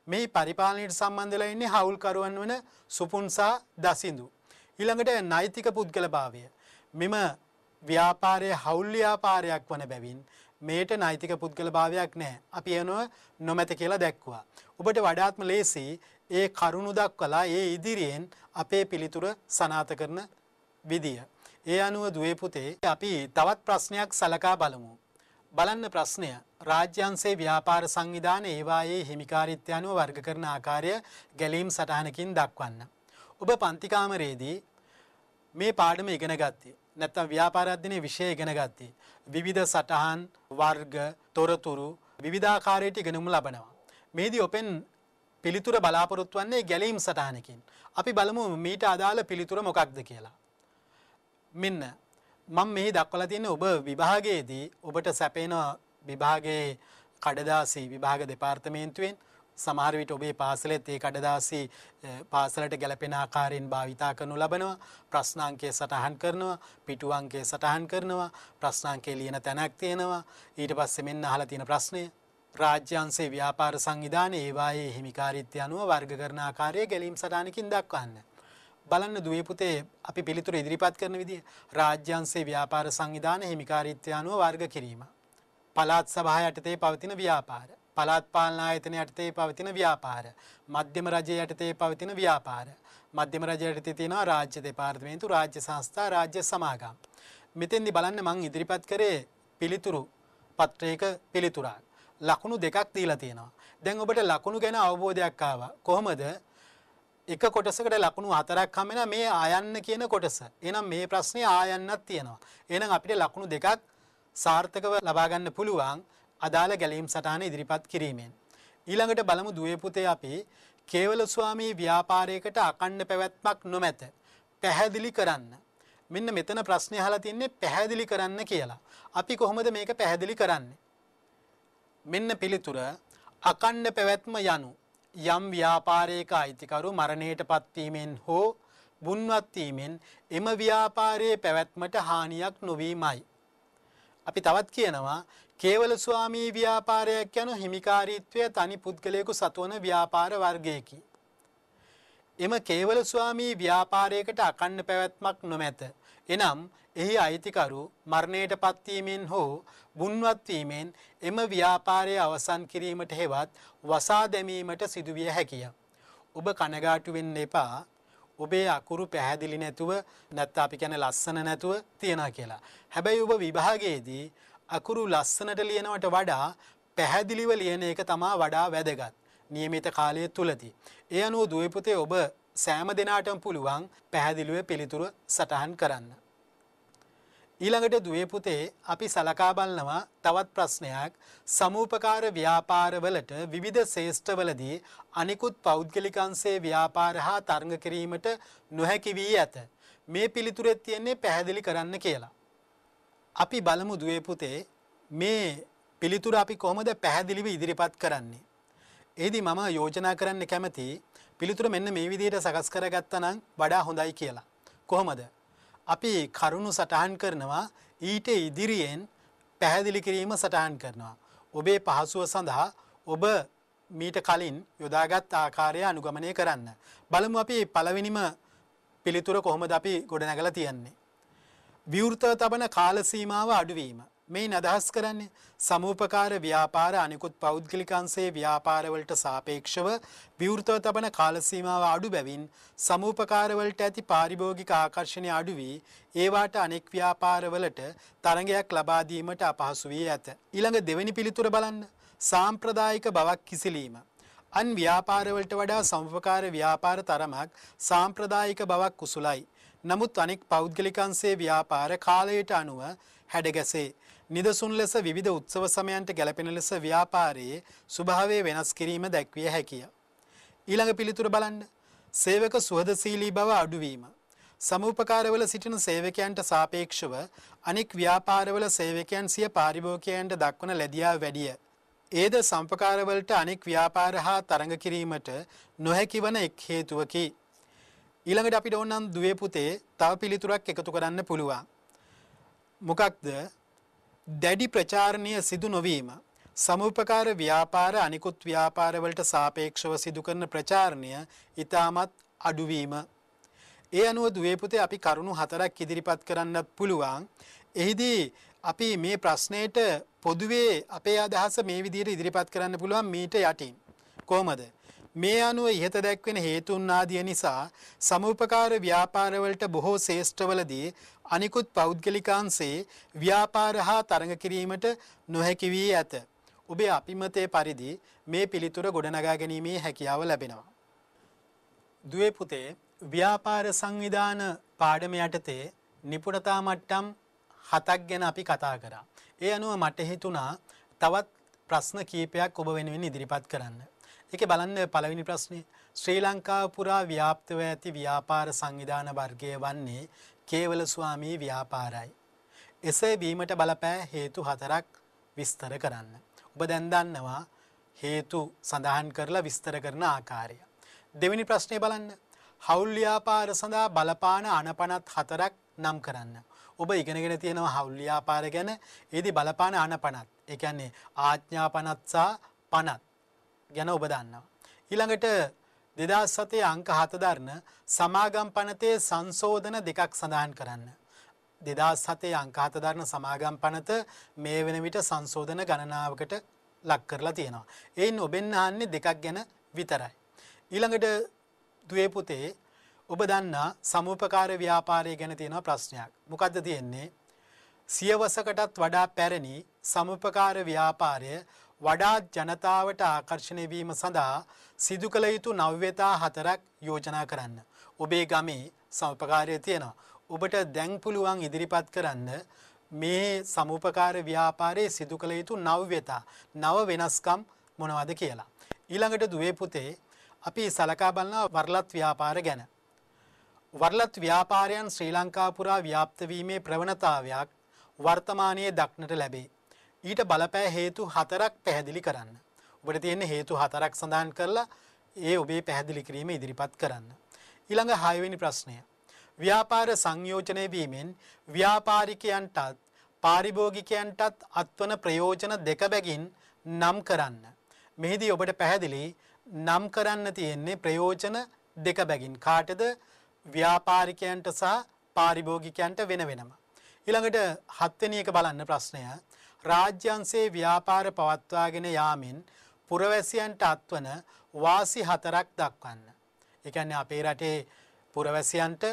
මේ පරිපාලනයට සම්බන්ධ වෙලා ඉන්නේ හවුල්කරුවන් වන සුපුන්සා දසිඳු. ඊළඟට නෛතික පුද්ගලභාවය. මෙම ව්‍යාපාරයේ හවුල් ව්‍යාපාරයක් වන බැවින් මේට නෛතික පුද්ගලභාවයක් නැහැ. අපි එනවා නොමැත කියලා දැක්වුවා. ඔබට වඩාත්ම ලේසි ඒ කරුණු දක්වලා ඒ ඉදිරියෙන් අපේ පිළිතුර සනාථ කරන විදිය. ඒ අනුව දුවේ පුතේ අපි තවත් ප්‍රශ්නයක් සලකා බලමු. බලන්න ප්‍රශ්නය. රාජ්‍යංශයේ ව්‍යාපාර සංවිධාන ඒවායේ හිමිකාරීත්වය අනුව වර්ග කරන ආකාරය ගැලීම් සටහනකින් දක්වන්න. ඔබ පන්ති කාමරයේදී මේ පාඩම ඉගෙන ගත්තේ. නැත්නම් ව්‍යාපාර අධ්‍යයනයේ විෂය ඉගෙන ගත්තේ. විවිධ සටහන්, වර්ග, තොරතුරු විවිධාකාරයට ඉගෙනුම ලබනවා. මේදී ඔපෙන් පිළිතුර බලාපොරොත්තු වෙන්නේ ගැලීම් සටහනකින්. අපි බලමු මීට අදාළ පිළිතුර මොකක්ද කියලා. මෙන්න මම මේ දක්වලා තියෙන්නේ ඔබ විභාගයේදී ඔබට සැපේන විභාගයේ කඩදාසි විභාග දෙපාර්තමේන්තුවෙන් සමහර විට ඔබේ පාසලෙත් ඒ කඩදාසි පාසලට ගැලපෙන ආකාරයෙන් භාවිතා කරනු ලබනවා. ප්‍රශ්නාංකය සටහන් කරනවා, පිටු අංකය සටහන් කරනවා, ප්‍රශ්නාංකය ලියන තැනක් තියෙනවා. ඊට පස්සේ මෙන්න අහලා තියෙන ප්‍රශ්නය රාජ්‍යංශයේ ව්‍යාපාර සංවිධානයේ ඒවායේ හිමිකාරීත්වය අනුව වර්ග කරන ආකාරය ගැලීම් සටහනකින් දක්වන්න. බලන්න දුවේ පුතේ අපි පිළිතුර ඉදිරිපත් කරන විදිය. රාජ්‍යංශයේ ව්‍යාපාර සංවිධාන හිමිකාරීත්වය අනුව වර්ග කිරීම. පළාත් සභාව යටතේ පවතින ව්‍යාපාර. පළාත් පාලන ආයතන යටතේ පවතින ව්‍යාපාර. මධ්‍යම රජය යටතේ පවතින ව්‍යාපාර. මධ්‍යම රජය යටතේ තියෙනවා රාජ්‍ය දෙපාර්තමේන්තු, රාජ්‍ය සංස්ථා, රාජ්‍ය සමාගම්. මෙතෙන්දි බලන්න මම ඉදිරිපත් කරේ පිළිතුරු පත්‍රයක පිළිතුරක්. ලකුණු දෙකක් දීලා තියෙනවා. දැන් ඔබට ලකුණු ගැන අවබෝධයක් ආවා. කොහොමද? එක කොටසකට ලකුණු 4ක් හම්බ වෙනා මේ ආයන්න කියන කොටස. එහෙනම් මේ ප්‍රශ්නේ ආයන්නක් තියෙනවා. එහෙනම් අපිට ලකුණු දෙකක් සාර්ථකව ලබා ගන්න පුළුවන් අදාළ ගැලීම් සටහන ඉදිරිපත් කිරීමෙන්. ඊළඟට බලමු දුවේ පුතේ අපි කේවල ස්වාමී ව්‍යාපාරයකට අකණ්ඩ පැවැත්මක් නොමැත. පැහැදිලි කරන්න. මෙන්න මෙතන ප්‍රශ්නේ අහලා තින්නේ පැහැදිලි කරන්න කියලා. අපි කොහොමද මේක පැහැදිලි කරන්නේ? මෙන්න පිළිතුර අකණ්ඩ පැවැත්ම යනු යම් ව්‍යාපාරයක අයිතිකරු මරණයට පත්වීමෙන් හෝ බුන්වත් වීමෙන් එම ව්‍යාපාරයේ පැවැත්මට හානියක් නොවීමයි. අපි තවත් කියනවා කේවල ස්වාමී ව්‍යාපාරයක් යනු හිමිකාරීත්වය තනි පුද්ගලයෙකු සතුවන ව්‍යාපාර වර්ගයකි. එම කේවල ස්වාමී ව්‍යාපාරයකට අකණ්ඩ පැවැත්මක් නොමැත. එනම් එහි අයිතිකරු මරණයට පත්වීමෙන් හෝ බුන්වත් වීමෙන් එම ව්‍යාපාරය අවසන් කිරීමට හෙවත් වසා දැමීමට සිදුවිය හැකිය. ඔබ කනගාටු වෙන්න එපා. ඔබේ අකුරු පැහැදිලි නැතුව නැත්නම් අපි කියන්නේ ලස්සන නැතුව තියනවා කියලා. හැබැයි ඔබ විභාගයේදී අකුරු ලස්සනට ලියනවට වඩා පැහැදිලිව ලියන එක තමයි වඩා වැදගත්. නියමිත කාලය තුලදී. ඒ අනුව දුවේ පුතේ ඔබ සෑම දිනාටම පුළුවන් පැහැදිලිව පිළිතුරු සටහන් කරන්න. ඊළඟට දුවේ පුතේ අපි සලකා බලනවා තවත් ප්‍රශ්නයක්. සමූපකාර ව්‍යාපාරවලට විවිධ ශේෂ්ඨවලදී අනිකුත් පෞද්ගලික අංශයේ ව්‍යාපාර හා තරඟ කිරීමට නොහැකි වී ඇත. මේ පිළිතුරේ තියෙන්නේ පැහැදිලි කරන්න කියලා. අපි බලමු දුවේ පුතේ මේ පිළිතුර අපි කොහොමද පැහැදිලිව ඉදිරිපත් කරන්නේ. එෙහිදී මම යෝජනා කරන්න කැමති පිළිතුර මෙන්න මේ විදිහට සකස් කරගත්තා නම් වඩා හොඳයි කියලා. කොහොමද? අපි කරුණු සටහන් කරනවා ඊට ඉදිරියෙන් පැහැදිලි කිරීම සටහන් කරනවා. ඔබේ පහසුව සඳහා ඔබ මීට කලින් යොදාගත් ආකාරය අනුගමනය කරන්න. බලමු අපි පළවෙනිම පිළිතුර කොහොමද අපි ගොඩනගලා තියන්නේ. විවෘතව තබන කාල සීමාව අඩුවීම. මේන් අදහස් කරන්නේ සමූපකාර ව්‍යාපාර අනිකුත් පෞද්ගලික අංශයේ ව්‍යාපාරවලට සාපේක්ෂව විවෘතව තබන කාල සීමාව අඩු බැවින් සමූපකාරවලට ඇති පාරිභෝගික ආකර්ෂණය අඩු වී ඒවාට අනෙක් ව්‍යාපාරවලට තරඟයක් ලබා දීමට අපහසු වී ඇත. ඊළඟ දෙවෙනි පිළිතුර බලන්න. සාම්ප්‍රදායික බවක් කිසිලීම. අන් ව්‍යාපාරවලට වඩා සමූපකාර ව්‍යාපාර තරමක් සාම්ප්‍රදායික බවක් කුසලයි. නමුත් අනෙක් පෞද්ගලික අංශයේ ව්‍යාපාර කාලයට අනුව හැඩගැසේ. නිදසුන් ලෙස විවිධ උත්සව සමයන්ට ගැලපෙන ලෙස ව්‍යාපාරයේ ස්වභාවය වෙනස් කිරීම දැක්විය හැකිය. ඊළඟ පිළිතුර බලන්න. සේවක සුහදශීලී බව අඩුවීම. සමුපකාරවල සිටින සේවකයන්ට සාපේක්ෂව අනෙක් ව්‍යාපාරවල සේවකයන් සිය පාරිභෝගිකයන්ට දක්වන ලැබියා වැඩිය. ඒද සම්පකාරවලට අනෙක් ව්‍යාපාර හා තරඟ කිරීමට නොහැකි වන එක් හේතුවකි. ඊළඟට අපිට ඕනනම් දුවේ පුතේ තව පිළිතුරක් එකතු කරන්න පුළුවන්. මොකක්ද? දැඩි ප්‍රචාරණය සිදු නොවීම. සමුපකාර ව්‍යාපාර අනිකුත් ව්‍යාපාරවලට සාපේක්ෂව සිදු කරන ප්‍රචාරණය ඉතාමත් අඩුවීම. ඒ අනුව දුවේ පුතේ අපි කරුණු 4ක් ඉදිරිපත් කරන්නත් පුළුවන්. එහිදී අපි මේ ප්‍රශ්නයට පොදුවේ අපේ අදහස මේ විදිහට ඉදිරිපත් කරන්න පුළුවන් මීට යටින්. කොහොමද? මේ අනුව ඉහත දැක්වෙන හේතුන් ආදිය නිසා සමුපකාර ව්‍යාපාරවලට බොහෝ ශේෂ්ඨවලදී අනිකුත් පෞද්ගලිකාංශේ ව්‍යාපාර හා තරඟ කිරීමට නොහැකි වී ඇත. ඔබේ අභිමතයේ පරිදි මේ පිළිතුර ගොඩනගා ගැනීමේ හැකියාව ලැබෙනවා. දුවේ පුතේ ව්‍යාපාර සංවිධාන පාඩම යටතේ නිපුණතා මට්ටම් 7ක් ගැන අපි කතා කරා. ඒ අනුව මට හිතුණා තවත් ප්‍රශ්න කීපයක් ඔබ වෙනුවෙන් ඉදිරිපත් කරන්න. ඒකේ බලන්න පළවෙනි ප්‍රශ්නේ ශ්‍රී ලංකාව පුරා ව්‍යාප්තව ඇති ව්‍යාපාර සංවිධාන වර්ගය වන්නේ කේවල ස්වාමී ව්‍යාපාරයි. එසේ වීමට බලපෑ හේතු 4ක් විස්තර කරන්න. ඔබ දැන් දන්නවා හේතු සඳහන් කරලා විස්තර කරන ආකාරය. දෙවෙනි ප්‍රශ්නේ බලන්න. හවුල් ව්‍යාපාර සඳහා බලපාන අනපනත් 4ක් නම් කරන්න. ඔබ ඉගෙනගෙන තියෙනවා හවුල් ව්‍යාපාර ගැන. ඒදී බලපාන අනපනත්. ඒ කියන්නේ ආඥා පනත් සහ පනත් ගැන ඔබ දන්නවා. ඊළඟට 2007 අංක 7 දරන සමාගම් පනතේ සංශෝධන දෙකක් සඳහන් කරන්න. 2007 අංක 7 දරන සමාගම් පනත මේ වෙන විට සංශෝධන ගණනාවකට ලක් කරලා තියෙනවා. එයින් ඔබෙන් අහන්නේ දෙකක් ගැන විතරයි. ඊළඟට දුවේ පුතේ ඔබ දන්නා සමුපකාර ව්‍යාපාරය ගැන තියෙන ප්‍රශ්නයක්. මොකද්ද තියෙන්නේ? සියවසකටත් වඩා පැරණි සමුපකාර ව්‍යාපාරය වඩාත් ජනතාවට ආකර්ෂණය වීම සඳහා සිදු කළ යුතු නව්‍යතා 4ක් යෝජනා කරන්න. ඔබේ ගමේ සමුපකාරය තියෙනවා. ඔබට දැන් පුළුවන් ඉදිරිපත් කරන්න මේ සමුපකාර ව්‍යාපාරයේ සිදු කළ යුතු නව්‍යතා, නව වෙනස්කම් මොනවද කියලා. ඊළඟට දුවේ පුතේ අපි සලකා බලනවා වරලත් ව්‍යාපාර ගැන. වරලත් ව්‍යාපාරයන් ශ්‍රී ලංකාව පුරා ව්‍යාප්ත වීමේ ප්‍රවණතාවයක් වර්තමානයේ දක්නට ලැබේ. ඊට බලපෑ හේතු 4ක් පැහැදිලි කරන්න. ඔබට තියෙන හේතු 4ක් සඳහන් කරලා ඒ ඔබේ පැහැදිලි කිරීම ඉදිරිපත් කරන්න. ඊළඟ 6 වෙනි ප්‍රශ්නය. ව්‍යාපාර සංයෝජනය වීමෙන් ව්‍යාපාරිකයන්ටත් පාරිභෝගිකයන්ටත් අත්වන ප්‍රයෝජන දෙක බැගින් නම් කරන්න. මෙහිදී ඔබට පැහැදිලි නම් කරන්න තියෙන්නේ ප්‍රයෝජන දෙක බැගින්. කාටද? ව්‍යාපාරිකයන්ට සහ පාරිභෝගිකයන්ට වෙන වෙනම. ඊළඟට 7 වෙනි එක බලන්න ප්‍රශ්නය. රාජ්‍යංශයේ ව්‍යාපාර පවත්වාගෙන යාමෙන් පුරවැසියන්ට අත්වන වාසි 4ක් දක්වන්න. ඒ කියන්නේ අපේ රටේ පුරවැසියන්ට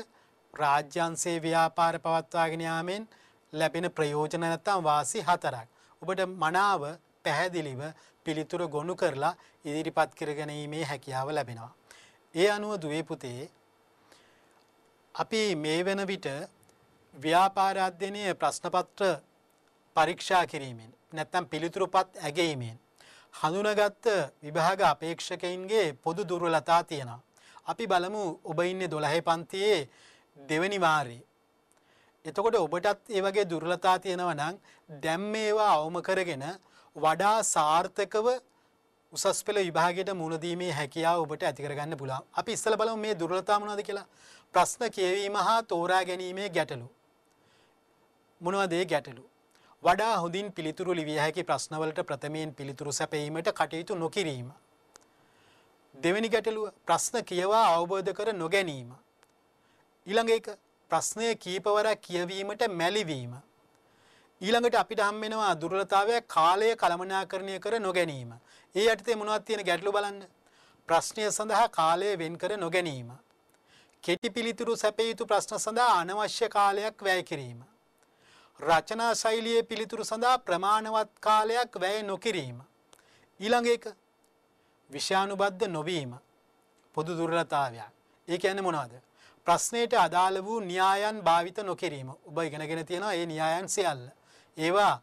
රාජ්‍යංශයේ ව්‍යාපාර පවත්වාගෙන යාමෙන් ලැබෙන ප්‍රයෝජන නැත්නම් වාසි 4ක්. ඔබට මනාව පැහැදිලිව පිළිතුර ගොනු කරලා ඉදිරිපත් කරගැනීමේ හැකියාව ලැබෙනවා. ඒ අනුව දුවේ පුතේ අපි මේ වෙන විට ව්‍යාපාර අධ්‍යයනයේ ප්‍රශ්නපත්‍ර පරීක්ෂා කිරීමෙන් නැත්නම් පිළිතුරුපත් ඇගීමෙන් හඳුනාගත් විභාග අපේක්ෂකයින්ගේ පොදු දුර්වලතා තියෙනවා. අපි බලමු ඔබ ඉන්නේ 12 පන්තියේ දෙවෙනි වාරයේ. එතකොට ඔබටත් ඒ වගේ දුර්වලතා තියෙනවා නම් දැන් මේවා අවම කරගෙන වඩා සාර්ථකව උසස් පෙළ විභාගයට මුහුණ දීමේ හැකියාව ඔබට ඇති කරගන්න පුළුවන්. අපි ඉස්සෙල්ලා බලමු මේ දුර්වලතා මොනවද කියලා. ප්‍රශ්න කියවීම හා තෝරා ගැනීමේ ගැටලු. මොනවද ඒ ගැටලු? වඩා හොඳින් පිළිතුරු ලිවිය හැකි ප්‍රශ්නවලට ප්‍රථමයෙන් පිළිතුරු සැපයීමට කටයුතු නොකිරීම. දෙවෙනි ගැටලුව ප්‍රශ්න කියවා අවබෝධ කර නොගැනීම. ඊළඟ එක ප්‍රශ්නය කීපවරක් කියවීමට මැලිවීම. ඊළඟට අපිට හම් වෙනවා දුර්වලතාවය කාලය කළමනාකරණය කර නොගැනීම. ඒ යටතේ මොනවද තියෙන ගැටලු බලන්න. ප්‍රශ්නය සඳහා කාලය වෙන් කර නොගැනීම. කෙටි පිළිතුරු සැපිය යුතු ප්‍රශ්න සඳහා අනවශ්‍ය කාලයක් වැය කිරීම. රචනා ශෛලියේ පිළිතුරු සඳහා ප්‍රමාණවත් කාලයක් වැය නොකිරීම. ඊළඟ එක විෂයානුබද්ධ නොවීම පොදු දුර්වලතාවයක්. ඒ කියන්නේ මොනවද? ප්‍රශ්නයට අදාළ වූ න්‍යායන් භාවිත නොකිරීම. ඔබ ඉගෙනගෙන තියෙනවා මේ න්‍යායන් සියල්ල. ඒවා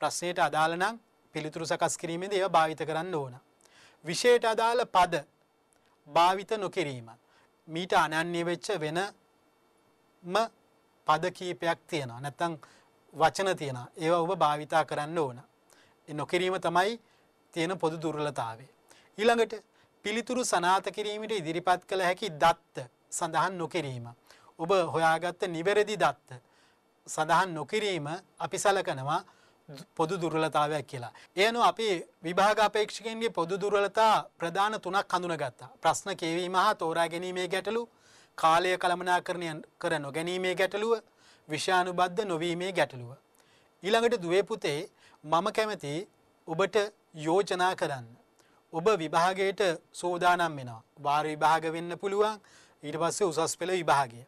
ප්‍රශ්නයට අදාළ නම් පිළිතුරු සකස් කිරීමේදී ඒවා භාවිත කරන්න ඕන. විෂයට අදාළ පද භාවිත නොකිරීම. මීට අනන්‍ය වෙච්ච වෙනම පද කීපයක් තියෙනවා. නැත්නම් වචන තියෙනවා. ඒවා ඔබ භාවිතා කරන්න ඕන. ඒ නොකිරීම තමයි තියෙන පොදු දුර්වලතාවය. ඊළඟට පිළිතුරු සනාථ කිරීමට ඉදිරිපත් කළ හැකි දත්ත සඳහන් නොකිරීම. ඔබ හොයාගත්ත නිවැරදි දත්ත සඳහන් නොකිරීම අපි සලකනවා පොදු දුර්වලතාවයක් කියලා. ඒ අනුව අපි විභාග අපේක්ෂකයන්ගේ පොදු දුර්වලතා ප්‍රධාන තුනක් හඳුනාගත්තා. ප්‍රශ්න කියවීම හා තෝරා ගැනීමේ ගැටලු, කාලය කළමනාකරණය කර නොගැනීමේ ගැටලුව, විෂයානුබද්ධ නොවීමේ ගැටලුව. ඊළඟට දුවේ පුතේ මම කැමති ඔබට යෝජනා කරන්න. ඔබ විභාගයට සෝදානම් වෙනවා. වාර විභාග වෙන්න පුළුවන්. ඊට පස්සේ උසස් පෙළ විභාගය.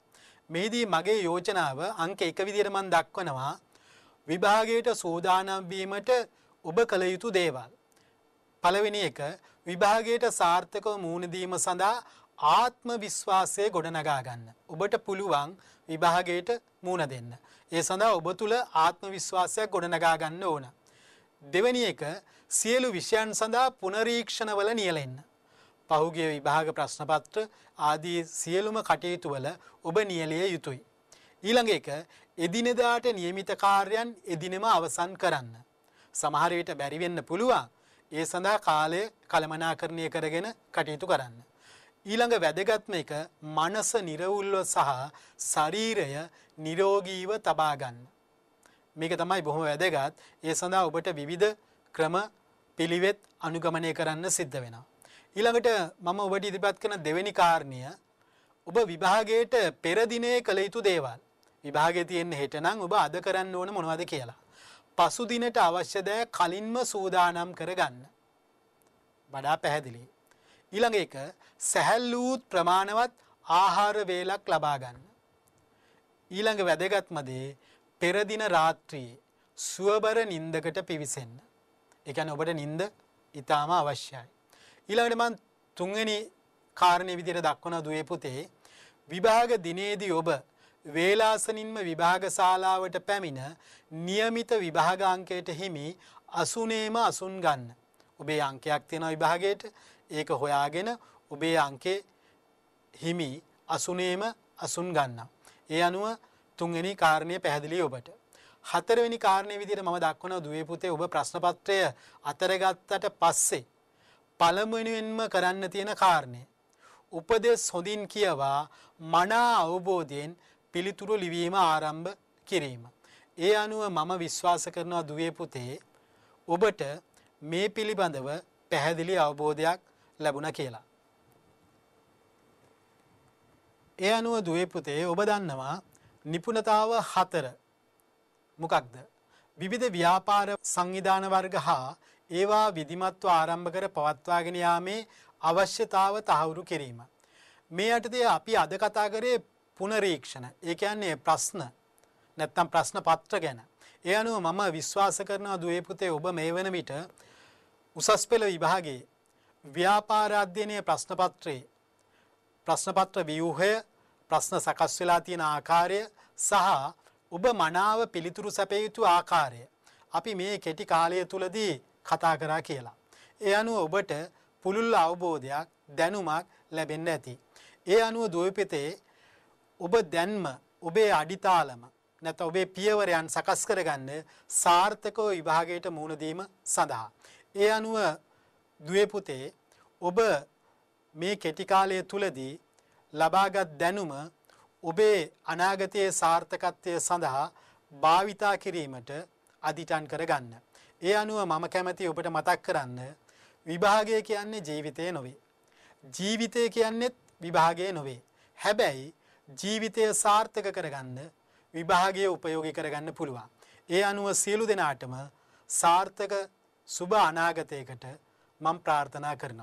මෙහිදී මගේ යෝජනාව අංක 1 විදිහට මම දක්වනවා. විභාගයට සෝදානම් වීමට ඔබ කළ යුතු දේවල්. පළවෙනි එක විභාගයට සාර්ථකව මුහුණ දීම සඳහා ආත්ම විශ්වාසය ගොඩනගා ගන්න. ඔබට පුළුවන් විභාගයට මුහුණ දෙන්න. ඒ සඳහා ඔබ තුල ආත්ම විශ්වාසයක් ගොඩනගා ගන්න ඕන. දෙවෙනි එක සියලු විෂයන් සඳහා පුනරීක්ෂණවල නියැලෙන්න. පහුගිය විභාග ප්‍රශ්න පත්‍ර ආදී සියලුම කටයුතු වල ඔබ නියැලිය යුතුයි. ඊළඟ එක එදිනෙදාට නියමිත කාර්යයන් එදිනෙම අවසන් කරන්න. සමහර විට බැරි වෙන්න පුළුවන්. ඒ සඳහා කාලය කළමනාකරණය කරගෙන කටයුතු කරන්න. ඊළඟ වැදගත්ම එක මනස නිරවුල්ව සහ ශරීරය නිරෝගීව තබා ගන්න. මේක තමයි බොහොම වැදගත්. ඒ සඳහා ඔබට විවිධ ක්‍රම පිළිවෙත් අනුගමනය කරන්න සිද්ධ වෙනවා. ඊළඟට මම ඔබට ඉදිරිපත් කරන දෙවෙනි කාරණය ඔබ විභාගයට පෙර දිනේ කළ යුතු දේවල්. විභාගයේ තියෙන හෙට නම් ඔබ අද කරන්න ඕන මොනවද කියලා. පසු දිනට අවශ්‍ය දෑ කලින්ම සූදානම් කරගන්න. වඩා පැහැදිලි. ඊළඟ එක සැහැල්ලුත් ප්‍රමාණවත් ආහාර වේලක් ලබා ගන්න. ඊළඟ වැදගත්ම දේ පෙර දින රාත්‍රියේ සුවබර නිින්දකට පිවිසෙන්න. ඒ කියන්නේ ඔබට නිින්ද ඊටාම අවශ්‍යයි. ඊළඟට මම තුන්වෙනි කාරණේ විදිහට දක්වන දුවේ පුතේ විභාග දිනේදී ඔබ වේලාසනින්ම විභාග ශාලාවට පැමිණ નિયમિત විභාග අංකයට හිමි අසුනේම අසුන් ගන්න. ඔබේ අංකයක් තියෙනවා විභාගයට. ඒක හොයාගෙන ඔබේ අංකේ හිමි අසුනේම අසුන් ගන්න. ඒ අනුව තුන්වෙනි කාරණේ පැහැදිලි ඔබට. හතරවෙනි කාරණේ විදිහට මම දක්වන දුවේ පුතේ ඔබ ප්‍රශ්න පත්‍රය අතර ගත්තට පස්සේ පළමුවෙන්ම කරන්න තියෙන කාරණය උපදෙස් හොඳින් කියවා මනා අවබෝධයෙන් පිළිතුරු ලිවීම ආරම්භ කිරීම. ඒ අනුව මම විශ්වාස කරනවා දුවේ පුතේ ඔබට මේ පිළිබඳව පැහැදිලි අවබෝධයක් ලැබුණා කියලා. ඒ අනුව දුවේ පුතේ ඔබ දන්නවා නිපුණතාව 4 මොකක්ද? විවිධ ව්‍යාපාර සංවිධාන වර්ග හා ඒවා විධිමත්ව ආරම්භ කර පවත්වාගෙන යාමේ අවශ්‍යතාව තහවුරු කිරීම. මේ යටතේ අපි අද කතා කරේ පුනරීක්ෂණ. ඒ කියන්නේ ප්‍රශ්න නැත්නම් ප්‍රශ්න පත්‍ර ගැන. ඒ අනුව මම විශ්වාස කරනවා දුවේ පුතේ ඔබ මේ වන විට උසස් පෙළ විභාගයේ ව්‍යාපාර අධ්‍යයනයේ ප්‍රශ්න පත්‍රයේ ප්‍රශ්න පත්‍ර ව්‍යුහය, ප්‍රශ්න සකස් වෙලා තියෙන ආකාරය සහ ඔබ මනාව පිළිතුරු සැපිය යුතු ආකාරය අපි මේ කෙටි කාලය තුලදී කතා කරා කියලා. ඒ අනුව ඔබට පුළුල් අවබෝධයක් දැනුමක් ලැබෙන්න ඇති. ඒ අනුව දුවපිතේ ඔබ දැන්ම ඔබේ අඩිතාලම නැත්නම් ඔබේ පියවරයන් සකස් කරගන්න සාර්ථකව විභාගයට මුහුණ දීම සඳහා. ඒ අනුව දුවේ පුතේ ඔබ මේ කෙටි කාලය තුලදී ලබාගත් දැනුම ඔබේ අනාගතයේ සාර්ථකත්වය සඳහා භාවිතා කිරීමට අදිටන් කරගන්න. ඒ අනුව මම කැමැති ඔබට මතක් කරන්න විභාගය කියන්නේ ජීවිතය නොවේ. ජීවිතය කියන්නේත් විභාගය නොවේ. හැබැයි ජීවිතය සාර්ථක කරගන්න විභාගය උපයෝගී කරගන්න පුළුවන්. ඒ අනුව සියලු දෙනාටම සාර්ථක සුබ අනාගතයකට මම ප්‍රාර්ථනා කරනවා.